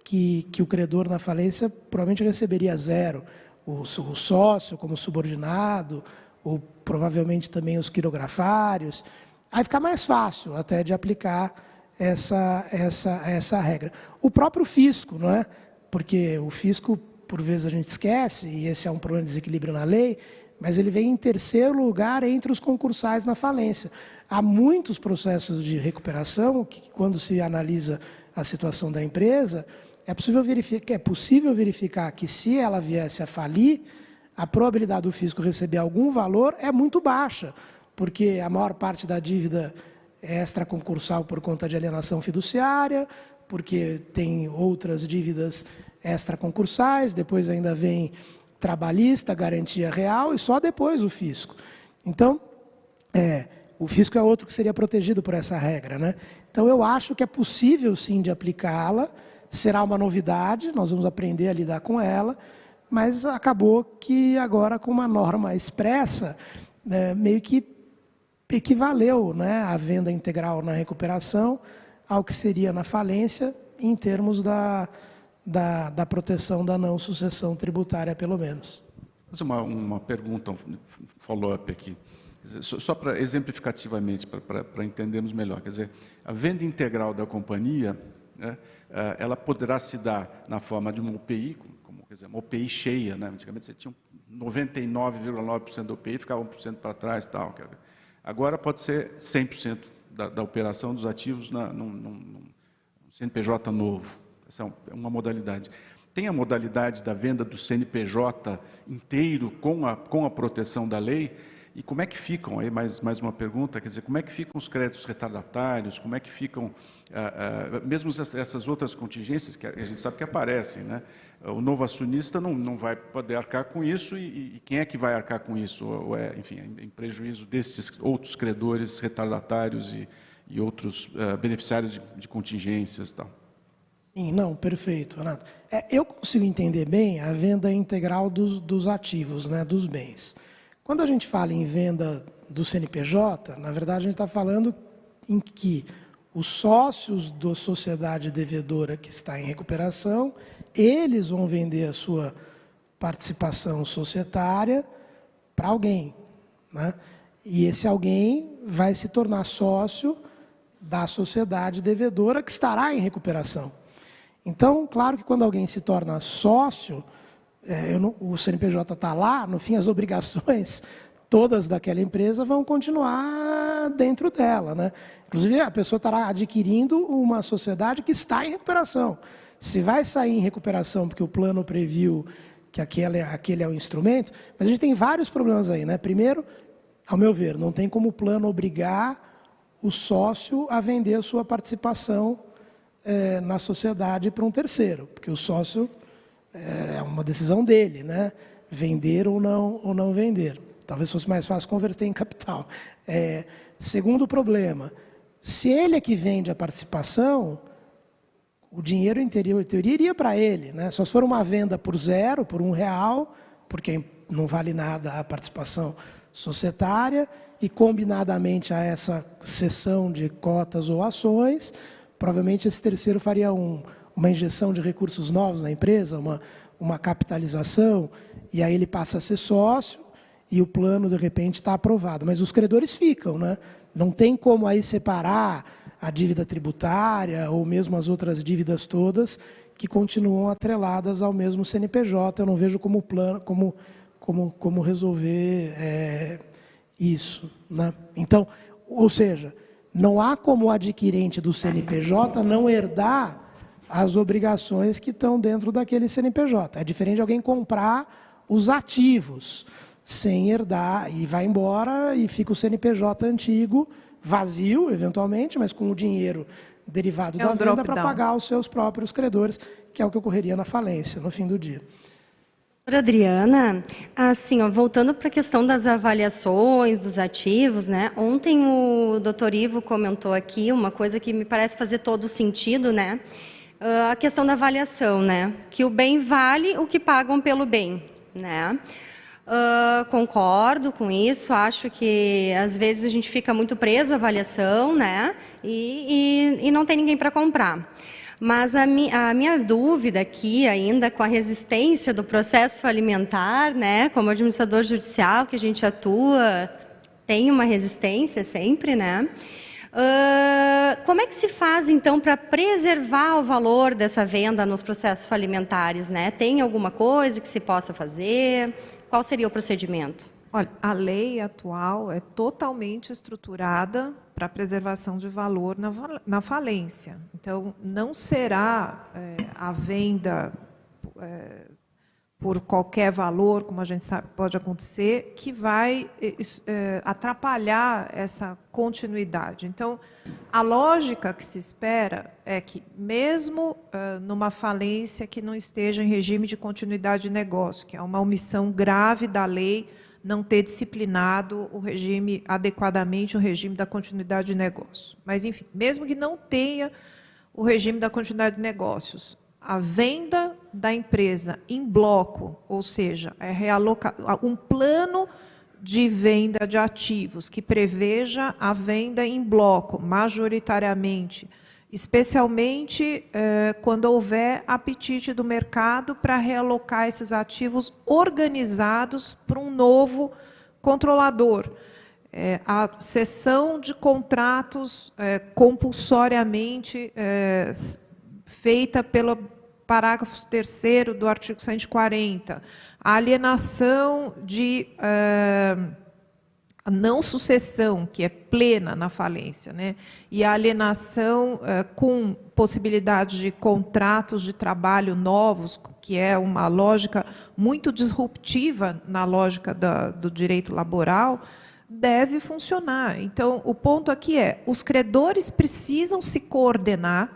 que o credor na falência provavelmente receberia 0, o sócio como subordinado, ou provavelmente também os quirografários. Aí fica mais fácil até de aplicar essa regra. O próprio fisco, não é? Porque o fisco, por vezes, a gente esquece, e esse é um problema de desequilíbrio na lei, mas ele vem em terceiro lugar entre os concursais na falência. Há muitos processos de recuperação que, quando se analisa a situação da empresa, é possível verificar que, se ela viesse a falir, a probabilidade do fisco receber algum valor é muito baixa, porque a maior parte da dívida é extraconcursal por conta de alienação fiduciária, porque tem outras dívidas extraconcursais, depois ainda vem trabalhista, garantia real e só depois o fisco. Então, o fisco é outro que seria protegido por essa regra, né? Então, eu acho que é possível, sim, de aplicá-la, será uma novidade, nós vamos aprender a lidar com ela, mas acabou que agora, com uma norma expressa, meio que equivaleu, né, a venda integral na recuperação ao que seria na falência, em termos da proteção da não sucessão tributária, pelo menos. Vou fazer uma pergunta, um follow-up aqui. Só para exemplificativamente, para entendermos melhor. Quer dizer, a venda integral da companhia, né, ela poderá se dar na forma de uma OPI, quer dizer, uma OPI cheia, né? Antigamente você tinha 99,9% da OPI, ficava 1% para trás e tal. Agora pode ser 100% da operação dos ativos num CNPJ novo. Essa é uma modalidade. Tem a modalidade da venda do CNPJ inteiro com a proteção da lei. E como é que ficam, aí mais uma pergunta, quer dizer, como é que ficam os créditos retardatários, como é que ficam, mesmo essas outras contingências que a gente sabe que aparecem, né? O novo acionista não vai poder arcar com isso, e quem é que vai arcar com isso? Enfim, em prejuízo desses outros credores retardatários e outros beneficiários de contingências e tal. Sim, não, perfeito, Renato. Eu consigo entender bem a venda integral dos ativos, né, dos bens. Quando a gente fala em venda do CNPJ, na verdade a gente está falando em que os sócios da sociedade devedora que está em recuperação, eles vão vender a sua participação societária para alguém, né? E esse alguém vai se tornar sócio da sociedade devedora que estará em recuperação. Então, claro que quando alguém se torna sócio, o CNPJ está lá, no fim as obrigações todas daquela empresa vão continuar dentro dela, né? Inclusive, a pessoa estará adquirindo uma sociedade que está em recuperação. Se vai sair em recuperação porque o plano previu que aquele é o instrumento, mas a gente tem vários problemas aí, né? Primeiro, ao meu ver, não tem como o plano obrigar o sócio a vender a sua participação na sociedade para um terceiro, porque o sócio é uma decisão dele, né? Vender ou não vender. Talvez fosse mais fácil converter em capital. Segundo problema, se ele é que vende a participação, o dinheiro em teoria iria para ele, né? Só se for uma venda por 0, por R$1, porque não vale nada a participação societária, e combinadamente a essa cessão de cotas ou ações, provavelmente esse terceiro faria uma injeção de recursos novos na empresa, uma capitalização, e aí ele passa a ser sócio, e o plano, de repente, está aprovado. Mas os credores ficam, né? Não tem como aí separar a dívida tributária ou mesmo as outras dívidas todas que continuam atreladas ao mesmo CNPJ. Eu não vejo como plano, como resolver isso, né? Então, ou seja, não há como o adquirente do CNPJ não herdar as obrigações que estão dentro daquele CNPJ. É diferente de alguém comprar os ativos sem herdar, e vai embora e fica o CNPJ antigo vazio, eventualmente, mas com o dinheiro derivado da venda para pagar os seus próprios credores, que é o que ocorreria na falência, no fim do dia. Adriana, assim, ó, voltando para a questão das avaliações dos ativos, né? Ontem o Dr. Ivo comentou aqui uma coisa que me parece fazer todo sentido, né? A questão da avaliação, né? Que o bem vale o que pagam pelo bem, né? Concordo com isso, acho que às vezes a gente fica muito preso à avaliação, né? E não tem ninguém para comprar. Mas a minha dúvida aqui, ainda com a resistência do processo falimentar, né, como administrador judicial que a gente atua, tem uma resistência sempre, né? Como é que se faz, então, para preservar o valor dessa venda nos processos falimentares, né? Tem alguma coisa que se possa fazer? Qual seria o procedimento? Olha, a lei atual é totalmente estruturada para a preservação de valor na falência. Então, não será a venda por qualquer valor, como a gente sabe pode acontecer, que vai atrapalhar essa continuidade. Então, a lógica que se espera é que, mesmo numa falência que não esteja em regime de continuidade de negócio, que é uma omissão grave da lei, não ter disciplinado o regime adequadamente, o regime da continuidade de negócio. Mas, enfim, mesmo que não tenha o regime da continuidade de negócios, a venda da empresa em bloco, ou seja, um plano de venda de ativos que preveja a venda em bloco, majoritariamente, especialmente quando houver apetite do mercado para realocar esses ativos organizados para um novo controlador. A cessão de contratos compulsoriamente feita pelo parágrafo 3º do artigo 140, a alienação de a não sucessão, que é plena na falência, né? E a alienação com possibilidade de contratos de trabalho novos, que é uma lógica muito disruptiva na lógica do direito laboral, deve funcionar. Então, o ponto aqui é, os credores precisam se coordenar,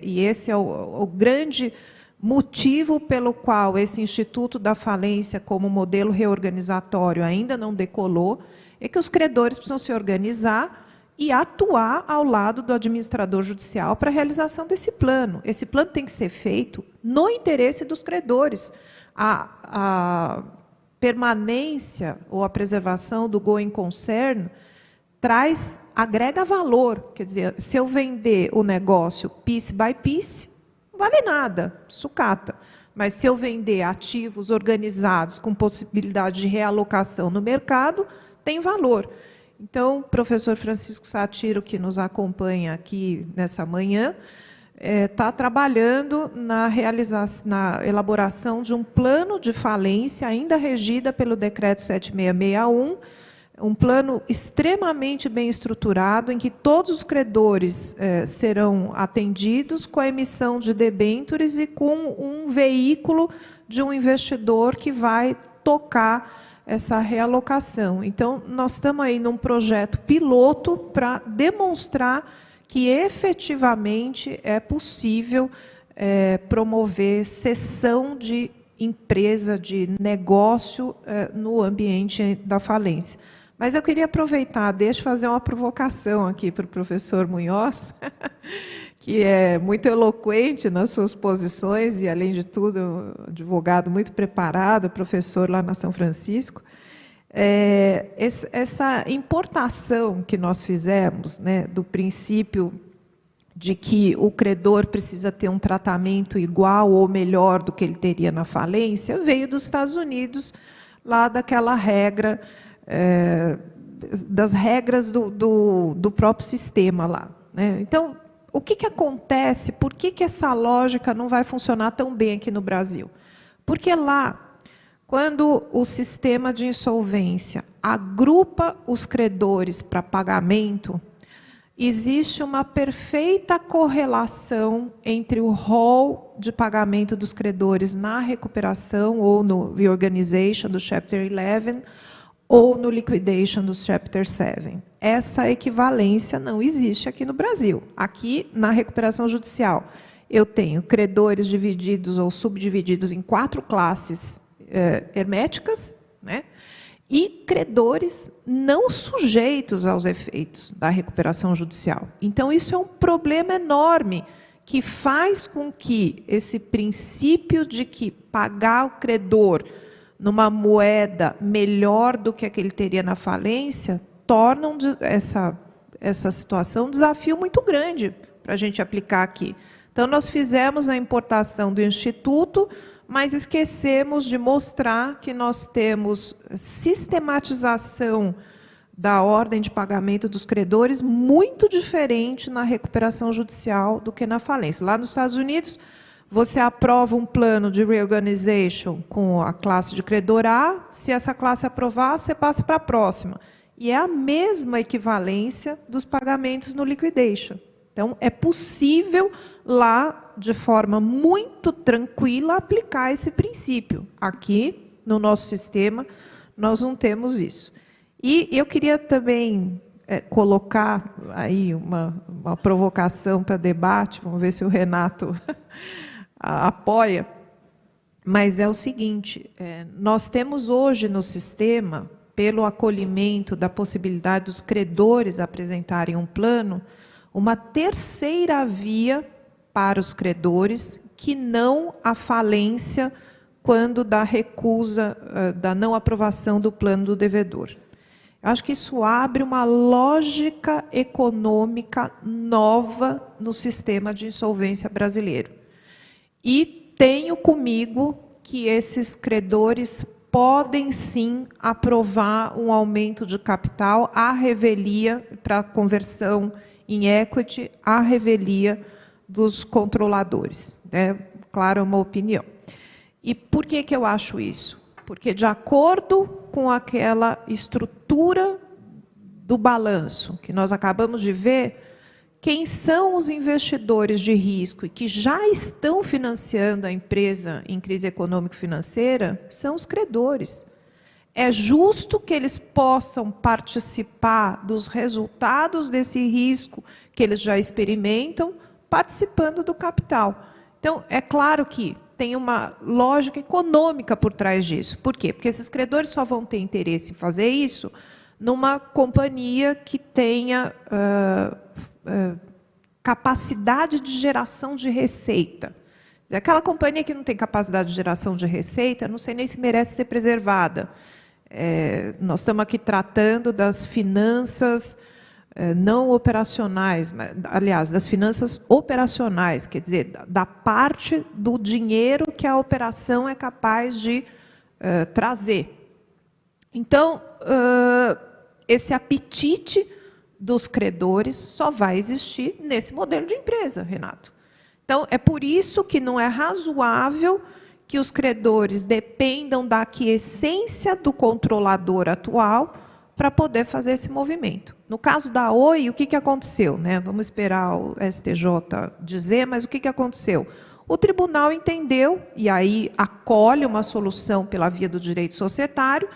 e esse é o grande motivo pelo qual esse Instituto da Falência, como modelo reorganizatório, ainda não decolou, é que os credores precisam se organizar e atuar ao lado do administrador judicial para a realização desse plano. Esse plano tem que ser feito no interesse dos credores. A permanência ou a preservação do going concern agrega valor. Quer dizer, se eu vender o negócio piece by piece, vale nada, sucata. Mas se eu vender ativos organizados com possibilidade de realocação no mercado, tem valor. Então, o professor Francisco Satiro, que nos acompanha aqui nessa manhã, está trabalhando na elaboração de um plano de falência, ainda regida pelo decreto 7661, um plano extremamente bem estruturado, em que todos os credores serão atendidos com a emissão de debêntures e com um veículo de um investidor que vai tocar essa realocação. Então, nós estamos aí num projeto piloto para demonstrar que efetivamente é possível promover cessão de empresa, de negócio no ambiente da falência. Mas eu queria aproveitar, deixa eu fazer uma provocação aqui para o professor Munhoz, que é muito eloquente nas suas posições e, além de tudo, um advogado muito preparado, professor lá na São Francisco. Essa importação que nós fizemos, né, do princípio de que o credor precisa ter um tratamento igual ou melhor do que ele teria na falência, veio dos Estados Unidos, lá daquela regra, das regras do próprio sistema lá, né? Então, o que acontece? Por que essa lógica não vai funcionar tão bem aqui no Brasil? Porque lá, quando o sistema de insolvência agrupa os credores para pagamento, existe uma perfeita correlação entre o rol de pagamento dos credores na recuperação ou no reorganization do Chapter 11, ou no liquidation do Chapter 7. Essa equivalência não existe aqui no Brasil. Aqui, na recuperação judicial, eu tenho credores divididos ou subdivididos em 4 classes herméticas, né? E credores não sujeitos aos efeitos da recuperação judicial. Então, isso é um problema enorme, que faz com que esse princípio de que pagar o credor numa moeda melhor do que a que ele teria na falência, torna essa situação um desafio muito grande para a gente aplicar aqui. Então, nós fizemos a importação do Instituto, mas esquecemos de mostrar que nós temos sistematização da ordem de pagamento dos credores muito diferente na recuperação judicial do que na falência. Lá nos Estados Unidos, você aprova um plano de reorganization com a classe de credor A, se essa classe aprovar, você passa para a próxima. E é a mesma equivalência dos pagamentos no liquidation. Então, é possível lá, de forma muito tranquila, aplicar esse princípio. Aqui, no nosso sistema, nós não temos isso. E eu queria também colocar aí uma provocação para debate, vamos ver se o Renato apoia, mas é o seguinte, nós temos hoje no sistema, pelo acolhimento da possibilidade dos credores apresentarem um plano, uma terceira via para os credores, que não a falência quando da recusa, da não aprovação do plano do devedor. Eu acho que isso abre uma lógica econômica nova no sistema de insolvência brasileiro. E tenho comigo que esses credores podem sim aprovar um aumento de capital à revelia para conversão em equity, à revelia dos controladores. Claro, é uma opinião. E por que eu acho isso? Porque, de acordo com aquela estrutura do balanço que nós acabamos de ver, quem são os investidores de risco e que já estão financiando a empresa em crise econômico-financeira são os credores. É justo que eles possam participar dos resultados desse risco que eles já experimentam, participando do capital. Então, é claro que tem uma lógica econômica por trás disso. Por quê? Porque esses credores só vão ter interesse em fazer isso numa companhia que tenha capacidade de geração de receita. Aquela companhia que não tem capacidade de geração de receita, não sei nem se merece ser preservada. Nós estamos aqui tratando das finanças não operacionais, aliás, das finanças operacionais, quer dizer, da parte do dinheiro que a operação é capaz de trazer. Então, esse apetite dos credores só vai existir nesse modelo de empresa, Renato. Então, é por isso que não é razoável que os credores dependam da aquiescência do controlador atual para poder fazer esse movimento. No caso da Oi, o que aconteceu? Vamos esperar o STJ dizer, mas o que aconteceu? O tribunal entendeu, e aí acolhe uma solução pela via do direito societário,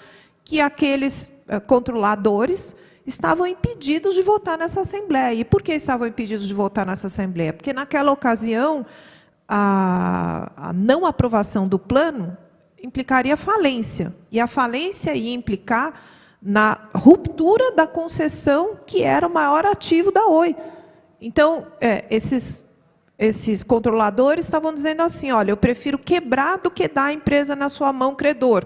que aqueles controladores estavam impedidos de votar nessa Assembleia. E por que estavam impedidos de votar nessa Assembleia? Porque, naquela ocasião, a não aprovação do plano implicaria falência. E a falência ia implicar na ruptura da concessão, que era o maior ativo da Oi. Então, esses controladores estavam dizendo assim, olha, eu prefiro quebrar do que dar a empresa na sua mão, credor.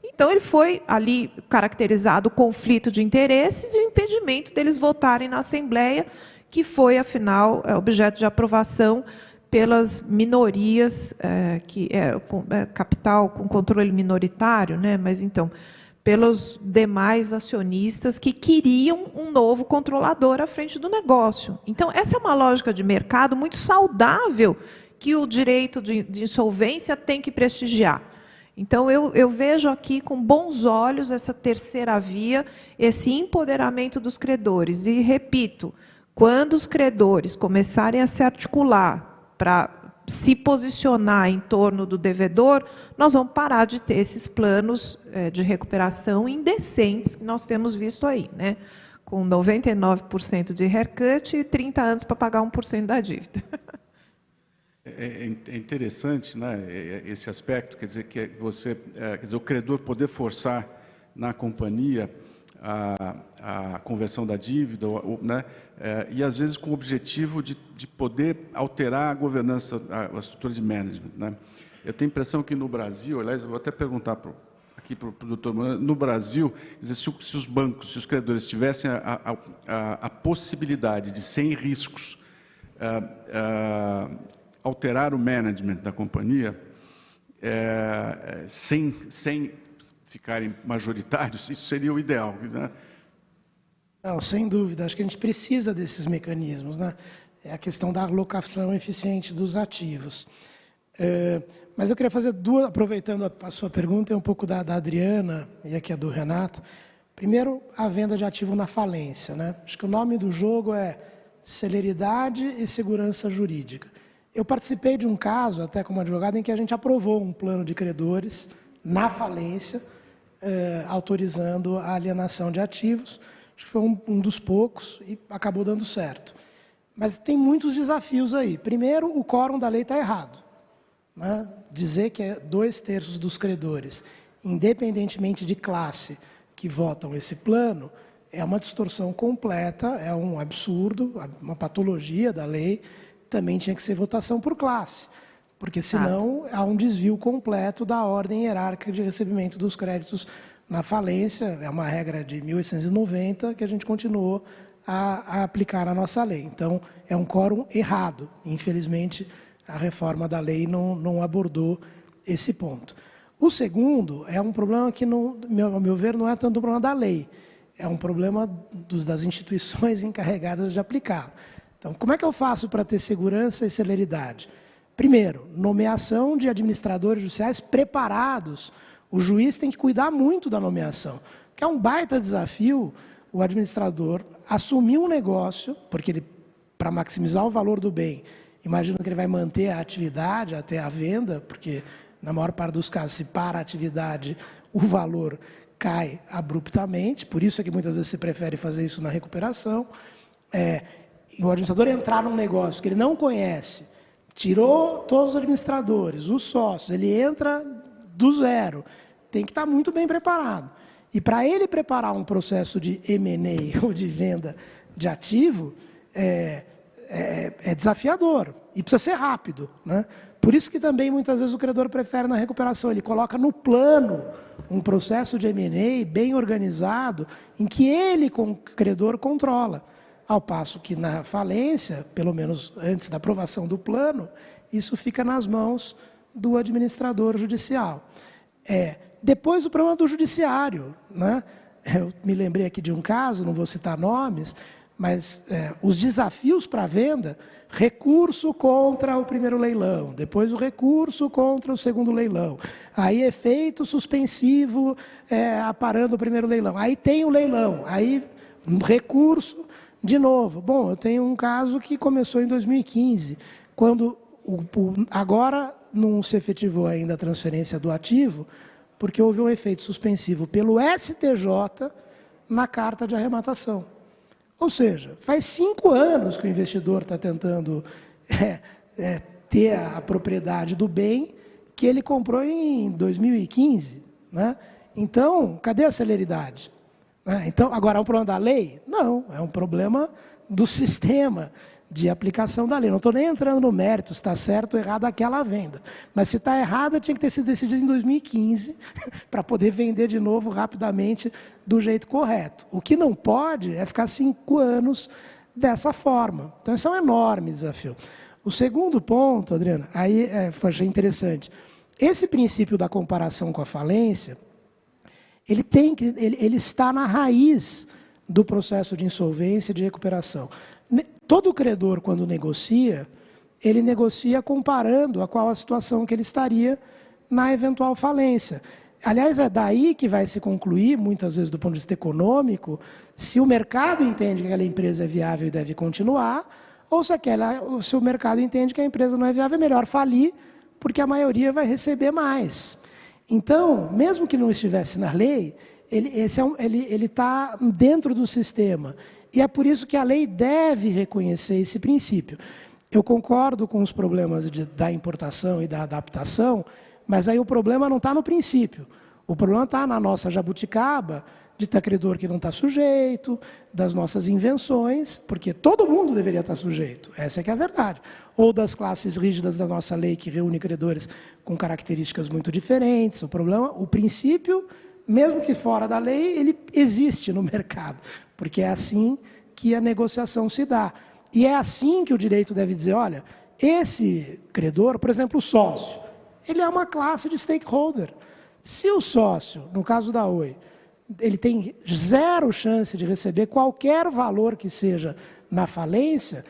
Então, ele foi ali caracterizado o conflito de interesses e o impedimento deles votarem na Assembleia, que foi, afinal, objeto de aprovação pelas minorias, capital com controle minoritário, mas então, pelos demais acionistas que queriam um novo controlador à frente do negócio. Então, essa é uma lógica de mercado muito saudável que o direito de insolvência tem que prestigiar. Então, eu vejo aqui com bons olhos essa terceira via, esse empoderamento dos credores. E, repito, quando os credores começarem a se articular para se posicionar em torno do devedor, nós vamos parar de ter esses planos de recuperação indecentes que nós temos visto aí, né? Com 99% de haircut e 30 anos para pagar 1% da dívida. É interessante, né, esse aspecto, quer dizer, que quer dizer, o credor poder forçar na companhia a conversão da dívida, né, e às vezes com o objetivo de poder alterar a governança, a estrutura de management, né. Eu tenho a impressão que no Brasil, aliás, eu vou até perguntar aqui para o doutor Moura, no Brasil, quer dizer, se os bancos, se os credores tivessem a possibilidade de, sem riscos, alterar o management da companhia, sem ficarem majoritários, isso seria o ideal, né? Não, sem dúvida. Acho que a gente precisa desses mecanismos, né? É a questão da alocação eficiente dos ativos. Mas eu queria fazer duas, aproveitando a sua pergunta, e um pouco da Adriana e aqui a do Renato. Primeiro, a venda de ativo na falência, né? Acho que o nome do jogo é celeridade e segurança jurídica. Eu participei de um caso, até como advogado, em que a gente aprovou um plano de credores na falência, autorizando a alienação de ativos. Acho que foi um dos poucos e acabou dando certo. Mas tem muitos desafios aí. Primeiro, o quórum da lei está errado, né? Dizer que é 2/3 dos credores, independentemente de classe, que votam esse plano, é uma distorção completa, é um absurdo, uma patologia da lei. Também tinha que ser votação por classe, porque senão há um desvio completo da ordem hierárquica de recebimento dos créditos na falência. É uma regra de 1890 que a gente continuou a aplicar na nossa lei. Então, é um quórum errado. Infelizmente, a reforma da lei não abordou esse ponto. O segundo é um problema que, ao meu ver, não é tanto um problema da lei, é um problema das instituições encarregadas de aplicar. Então, como é que eu faço para ter segurança e celeridade? Primeiro, nomeação de administradores judiciais preparados. O juiz tem que cuidar muito da nomeação, que é um baita desafio o administrador assumir um negócio, porque ele, para maximizar o valor do bem, imagino que ele vai manter a atividade até a venda, porque na maior parte dos casos, se para a atividade, o valor cai abruptamente, por isso é que muitas vezes se prefere fazer isso na recuperação. E o administrador entrar num negócio que ele não conhece, tirou todos os administradores, os sócios, ele entra do zero, tem que estar muito bem preparado. E para ele preparar um processo de M&A ou de venda de ativo, é desafiador e precisa ser rápido, né? Por isso que também muitas vezes o credor prefere na recuperação, ele coloca no plano um processo de M&A bem organizado, em que ele, como credor, controla. Ao passo que na falência, pelo menos antes da aprovação do plano, isso fica nas mãos do administrador judicial. Depois o problema do judiciário, né? Eu me lembrei aqui de um caso, não vou citar nomes, mas os desafios para a venda, recurso contra o primeiro leilão, depois o recurso contra o segundo leilão, aí efeito suspensivo aparando o primeiro leilão, aí tem o leilão, aí recurso de novo. Bom, eu tenho um caso que começou em 2015, quando agora não se efetivou ainda a transferência do ativo, porque houve um efeito suspensivo pelo STJ na carta de arrematação. Ou seja, faz 5 anos que o investidor está tentando ter a propriedade do bem que ele comprou em 2015. Né? Então, cadê a celeridade? Então, agora é um problema da lei? Não, é um problema do sistema de aplicação da lei. Não estou nem entrando no mérito se está certo ou errado aquela venda. Mas se está errada, tinha que ter sido decidido em 2015 para poder vender de novo rapidamente do jeito correto. O que não pode é ficar 5 anos dessa forma. Então, esse é um enorme desafio. O segundo ponto, Adriana, aí achei interessante. Esse princípio da comparação com a falência, ele está na raiz do processo de insolvência e de recuperação. Todo credor, quando negocia, ele negocia comparando a qual a situação que ele estaria na eventual falência. Aliás, é daí que vai se concluir, muitas vezes do ponto de vista econômico, se o mercado entende que aquela empresa é viável e deve continuar, ou se o mercado entende que a empresa não é viável, é melhor falir, porque a maioria vai receber mais. Então, mesmo que não estivesse na lei, ele está dentro do sistema. E é por isso que a lei deve reconhecer esse princípio. Eu concordo com os problemas da importação e da adaptação, mas aí o problema não está no princípio. O problema está na nossa jabuticaba, de ter credor que não está sujeito, das nossas invenções, porque todo mundo deveria estar sujeito, essa é que é a verdade. Ou das classes rígidas da nossa lei, que reúne credores com características muito diferentes. O princípio, mesmo que fora da lei, ele existe no mercado, porque é assim que a negociação se dá. E é assim que o direito deve dizer, olha, esse credor, por exemplo, o sócio, ele é uma classe de stakeholder. Se o sócio, no caso da Oi, ele tem zero chance de receber qualquer valor que seja na falência,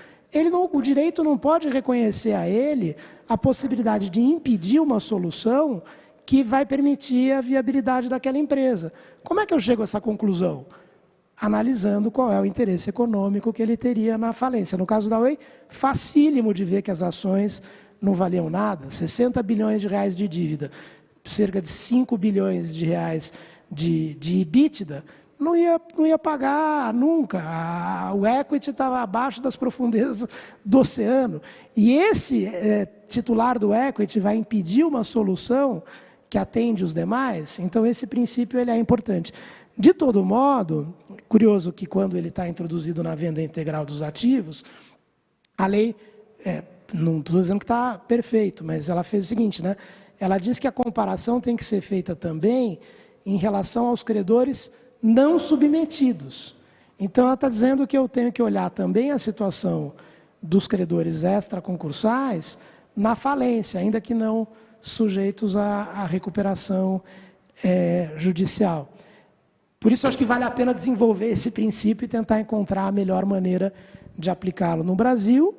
o direito não pode reconhecer a ele a possibilidade de impedir uma solução que vai permitir a viabilidade daquela empresa. Como é que eu chego a essa conclusão? Analisando qual é o interesse econômico que ele teria na falência. No caso da Oi, facílimo de ver que as ações não valiam nada, 60 bilhões de reais de dívida, cerca de 5 bilhões de reais de EBITDA, não ia pagar nunca. O equity estava abaixo das profundezas do oceano. E esse titular do equity vai impedir uma solução que atende os demais? Então, esse princípio ele é importante. De todo modo, curioso que quando ele está introduzido na venda integral dos ativos, a lei, não estou dizendo que está perfeito, mas ela fez o seguinte, né? Ela diz que a comparação tem que ser feita também em relação aos credores não submetidos. Então, ela está dizendo que eu tenho que olhar também a situação dos credores extraconcursais na falência, ainda que não sujeitos à recuperação judicial. Por isso, acho que vale a pena desenvolver esse princípio e tentar encontrar a melhor maneira de aplicá-lo no Brasil.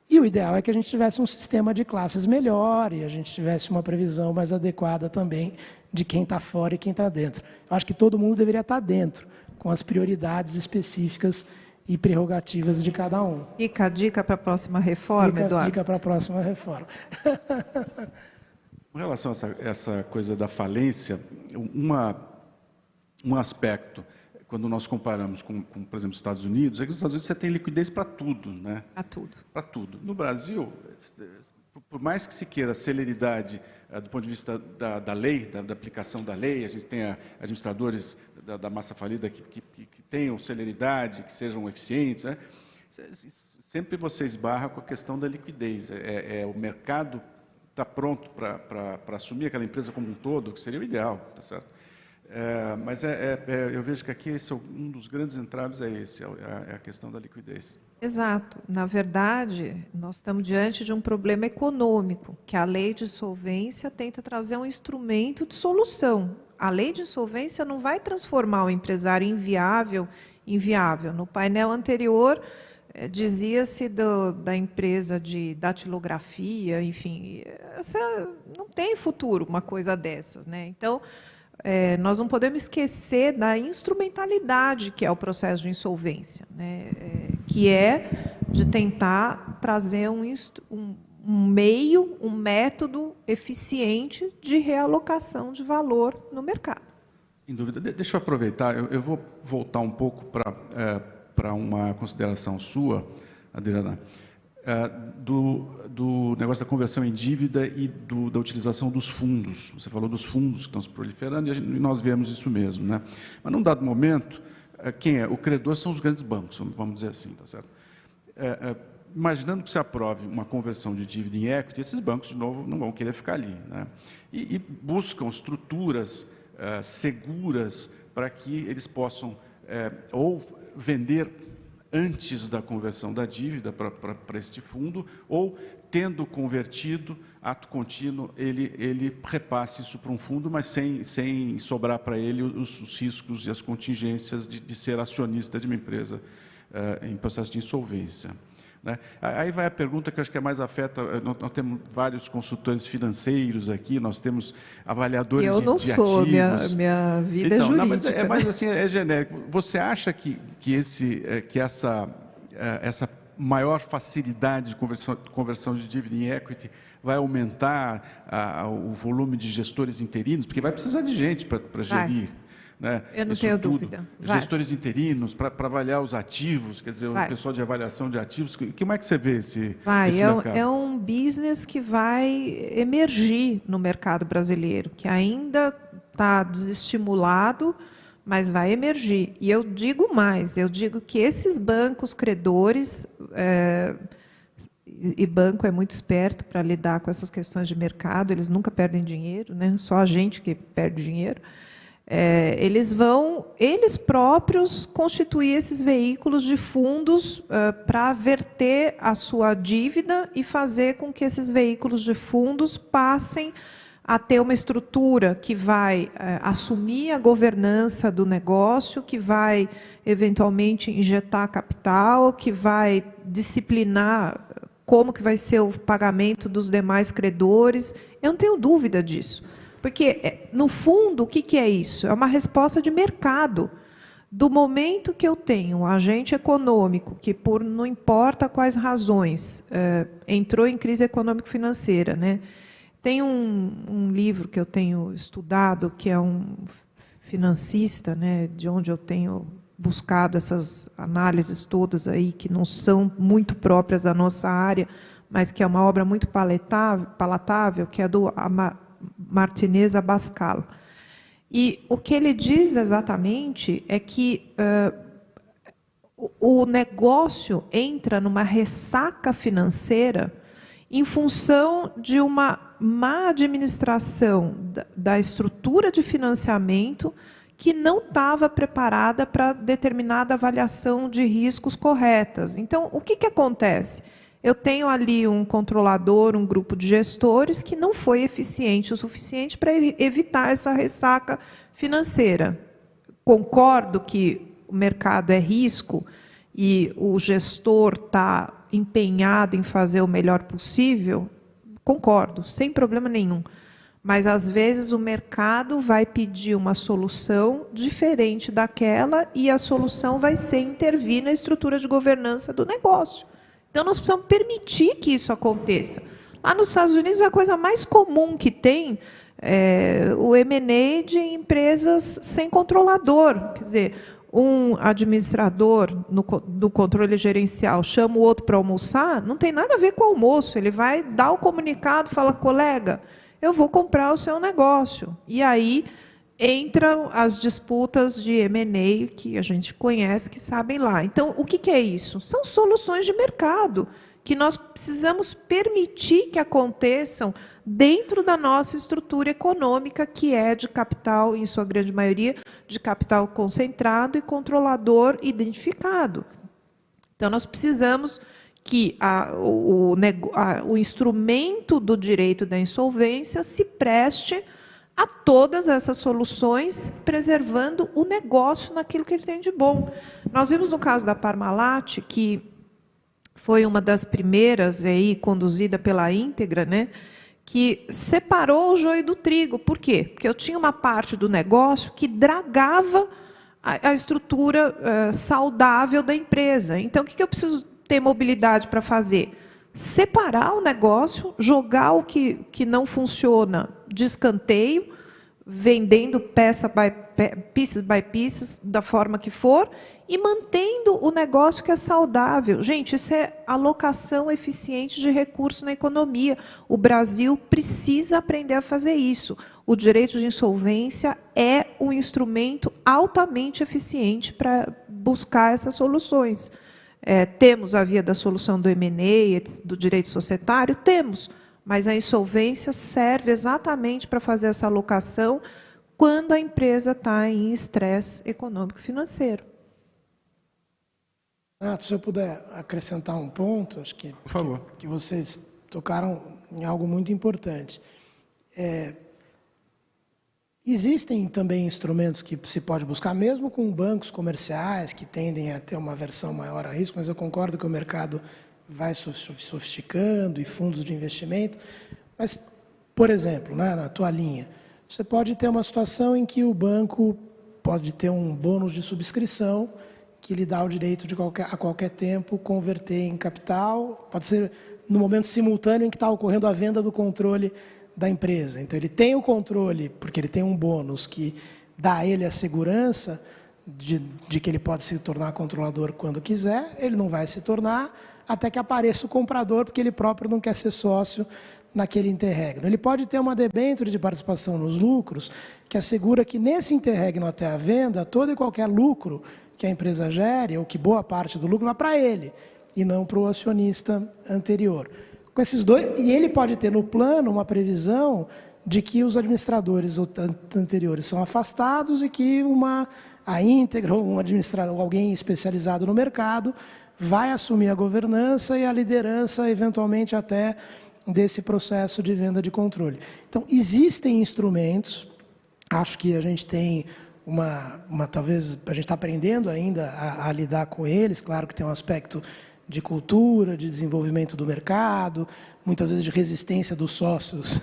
E o ideal é que a gente tivesse um sistema de classes melhor e a gente tivesse uma previsão mais adequada também de quem está fora e quem está dentro. Eu acho que todo mundo deveria estar dentro, com as prioridades específicas e prerrogativas de cada um. Fica a dica para a próxima reforma, Eduardo? Fica a dica para a próxima reforma. Com relação a essa coisa da falência, um aspecto, quando nós comparamos com, por exemplo, os Estados Unidos, é que nos Estados Unidos você tem liquidez para tudo, né? Para tudo. Para tudo. No Brasil, por mais que se queira celeridade do ponto de vista da lei, da aplicação da lei, a gente tem administradores da massa falida que tenham celeridade, que sejam eficientes, né? Sempre você esbarra com a questão da liquidez. O mercado está pronto para assumir aquela empresa como um todo, que seria o ideal, tá certo? Mas eu vejo que aqui um dos grandes entraves é a questão da liquidez. Exato. Na verdade, nós estamos diante de um problema econômico, que a lei de insolvência tenta trazer um instrumento de solução. A lei de insolvência não vai transformar o empresário inviável em viável. No painel anterior, dizia-se da empresa de datilografia, enfim, não tem futuro uma coisa dessas, né? Então, nós não podemos esquecer da instrumentalidade que é o processo de insolvência, né? Que é de tentar trazer um meio, um método eficiente de realocação de valor no mercado. Em dúvida. Deixa eu aproveitar, eu vou voltar um pouco para uma consideração sua, Adriana, do negócio da conversão em dívida e da utilização dos fundos. Você falou dos fundos que estão se proliferando e nós vemos isso mesmo, né? Mas, num dado momento, quem é? O credor são os grandes bancos, vamos dizer assim, tá certo? Imaginando que se aprove uma conversão de dívida em equity, esses bancos, de novo, não vão querer ficar ali, né? E buscam estruturas seguras para que eles possam ou vender antes da conversão da dívida para este fundo, ou, tendo convertido, ato contínuo, ele repasse isso para um fundo, mas sem sobrar para ele os riscos e as contingências de ser acionista de uma empresa em processo de insolvência, né? Aí vai a pergunta que eu acho que mais afeta, nós temos vários consultores financeiros aqui, nós temos avaliadores de ativos. Eu não sou, minha vida então, é jurídica. Não, mas mais assim, é genérico. Você acha que essa maior facilidade de conversão de dívida em equity vai aumentar o volume de gestores interinos, porque vai precisar de gente para gerir. Né? Eu não tenho dúvida. Gestores interinos para avaliar os ativos, quer dizer, o pessoal de avaliação de ativos. Como é que você vê esse mercado? É um business que vai emergir no mercado brasileiro, que ainda está desestimulado, mas vai emergir. E eu digo mais, eu digo que esses bancos credores, e banco é muito esperto para lidar com essas questões de mercado, eles nunca perdem dinheiro, né? Só a gente que perde dinheiro. Eles vão, eles próprios, constituir esses veículos de fundos para verter a sua dívida e fazer com que esses veículos de fundos passem a ter uma estrutura que vai assumir a governança do negócio, que vai, eventualmente, injetar capital, que vai disciplinar como que vai ser o pagamento dos demais credores. Eu não tenho dúvida disso. Porque, no fundo, o que é isso? É uma resposta de mercado. Do momento que eu tenho um agente econômico que, por não importa quais razões, entrou em crise econômico-financeira, né? Tem um livro que eu tenho estudado, que é um financista, né, de onde eu tenho buscado essas análises todas aí, que não são muito próprias da nossa área, mas que é uma obra muito palatável, que é do Martinez Abascal. E o que ele diz exatamente é que o negócio entra numa ressaca financeira em função de uma má administração da estrutura de financiamento que não estava preparada para determinada avaliação de riscos corretas. Então, o que acontece? Eu tenho ali um controlador, um grupo de gestores que não foi eficiente o suficiente para evitar essa ressaca financeira. Concordo que o mercado é risco e o gestor está empenhado em fazer o melhor possível, concordo, sem problema nenhum. Mas, às vezes, o mercado vai pedir uma solução diferente daquela e a solução vai ser intervir na estrutura de governança do negócio. Então, nós precisamos permitir que isso aconteça. Lá nos Estados Unidos, a coisa mais comum que tem é o M&A de empresas sem controlador. Quer dizer, um administrador do controle gerencial chama o outro para almoçar, não tem nada a ver com o almoço. Ele vai dar o comunicado, fala, colega, eu vou comprar o seu negócio. E aí entram as disputas de M&A que a gente conhece, que sabem lá. Então, o que é isso? São soluções de mercado que nós precisamos permitir que aconteçam dentro da nossa estrutura econômica, que é de capital, em sua grande maioria, de capital concentrado e controlador identificado. Então, nós precisamos que o instrumento do direito da insolvência se preste a todas essas soluções, preservando o negócio naquilo que ele tem de bom. Nós vimos no caso da Parmalat, que foi uma das primeiras aí, conduzida pela Íntegra, né, que separou o joio do trigo. Por quê? Porque eu tinha uma parte do negócio que dragava a estrutura saudável da empresa. Então, o que eu preciso ter mobilidade para fazer? Separar o negócio, jogar o que não funciona de escanteio, vendendo pieces by pieces, da forma que for, e mantendo o negócio que é saudável. Gente, isso é alocação eficiente de recursos na economia. O Brasil precisa aprender a fazer isso. O direito de insolvência é um instrumento altamente eficiente para buscar essas soluções. Temos a via da solução do M&A, do direito societário? Temos, mas a insolvência serve exatamente para fazer essa alocação quando a empresa está em estresse econômico-financeiro. Se eu puder acrescentar um ponto, acho que, por favor, que vocês tocaram em algo muito importante. Existem também instrumentos que se pode buscar, mesmo com bancos comerciais, que tendem a ter uma aversão maior a risco, mas eu concordo que o mercado vai sofisticando, e fundos de investimento. Mas, por exemplo, né, na tua linha, você pode ter uma situação em que o banco pode ter um bônus de subscrição que lhe dá o direito de a qualquer tempo converter em capital, pode ser no momento simultâneo em que está ocorrendo a venda do controle da empresa. Então, ele tem o controle, porque ele tem um bônus que dá a ele a segurança de que ele pode se tornar controlador quando quiser, ele não vai se tornar até que apareça o comprador, porque ele próprio não quer ser sócio naquele interregno. Ele pode ter uma debênture de participação nos lucros, que assegura que nesse interregno até a venda, todo e qualquer lucro que a empresa gere, ou que boa parte do lucro, vá para ele, e não para o acionista anterior. Com esses dois, e ele pode ter no plano uma previsão de que os administradores anteriores são afastados e que a íntegra, ou um administrador, alguém especializado no mercado, vai assumir a governança e a liderança, eventualmente até desse processo de venda de controle. Então, existem instrumentos, acho que a gente tem talvez a gente está aprendendo ainda a lidar com eles, claro que tem um aspecto de cultura, de desenvolvimento do mercado, muitas vezes de resistência dos sócios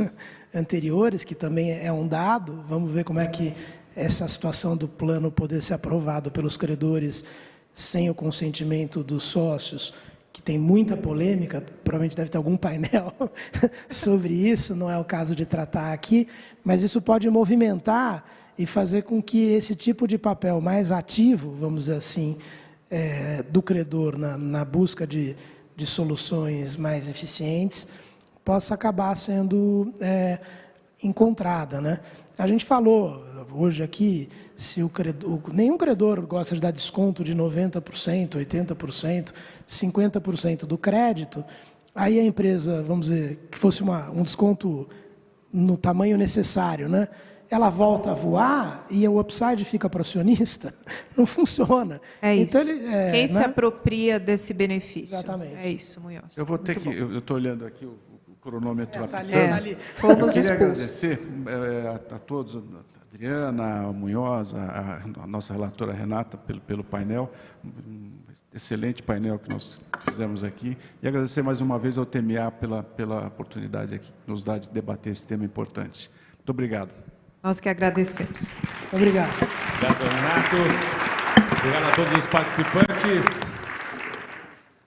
anteriores, que também é um dado. Vamos ver como é que essa situação do plano poder ser aprovado pelos credores sem o consentimento dos sócios, que tem muita polêmica, provavelmente deve ter algum painel sobre isso, não é o caso de tratar aqui, mas isso pode movimentar e fazer com que esse tipo de papel mais ativo, vamos dizer assim, do credor na busca de soluções mais eficientes, possa acabar sendo encontrada, né? A gente falou hoje aqui, se nenhum credor gosta de dar desconto de 90%, 80%, 50% do crédito, aí a empresa, vamos dizer, que fosse um desconto no tamanho necessário, né? Ela volta a voar e o upside fica para o acionista, não funciona. É isso. Então, quem se apropria desse benefício. Exatamente. É isso, Munhoz. Eu vou ter que... Eu estou olhando aqui o cronômetro. Tá ali, apitando. tá ali. Fomos Eu queria expulsos. agradecer a todos, a Adriana, a Munhoz, a nossa relatora Renata, pelo painel, um excelente painel que nós fizemos aqui, e agradecer mais uma vez ao TMA pela oportunidade aqui, que nos dá de debater esse tema importante. Muito obrigado. Nós que agradecemos. Obrigado. Obrigado, Renato. Obrigado a todos os participantes.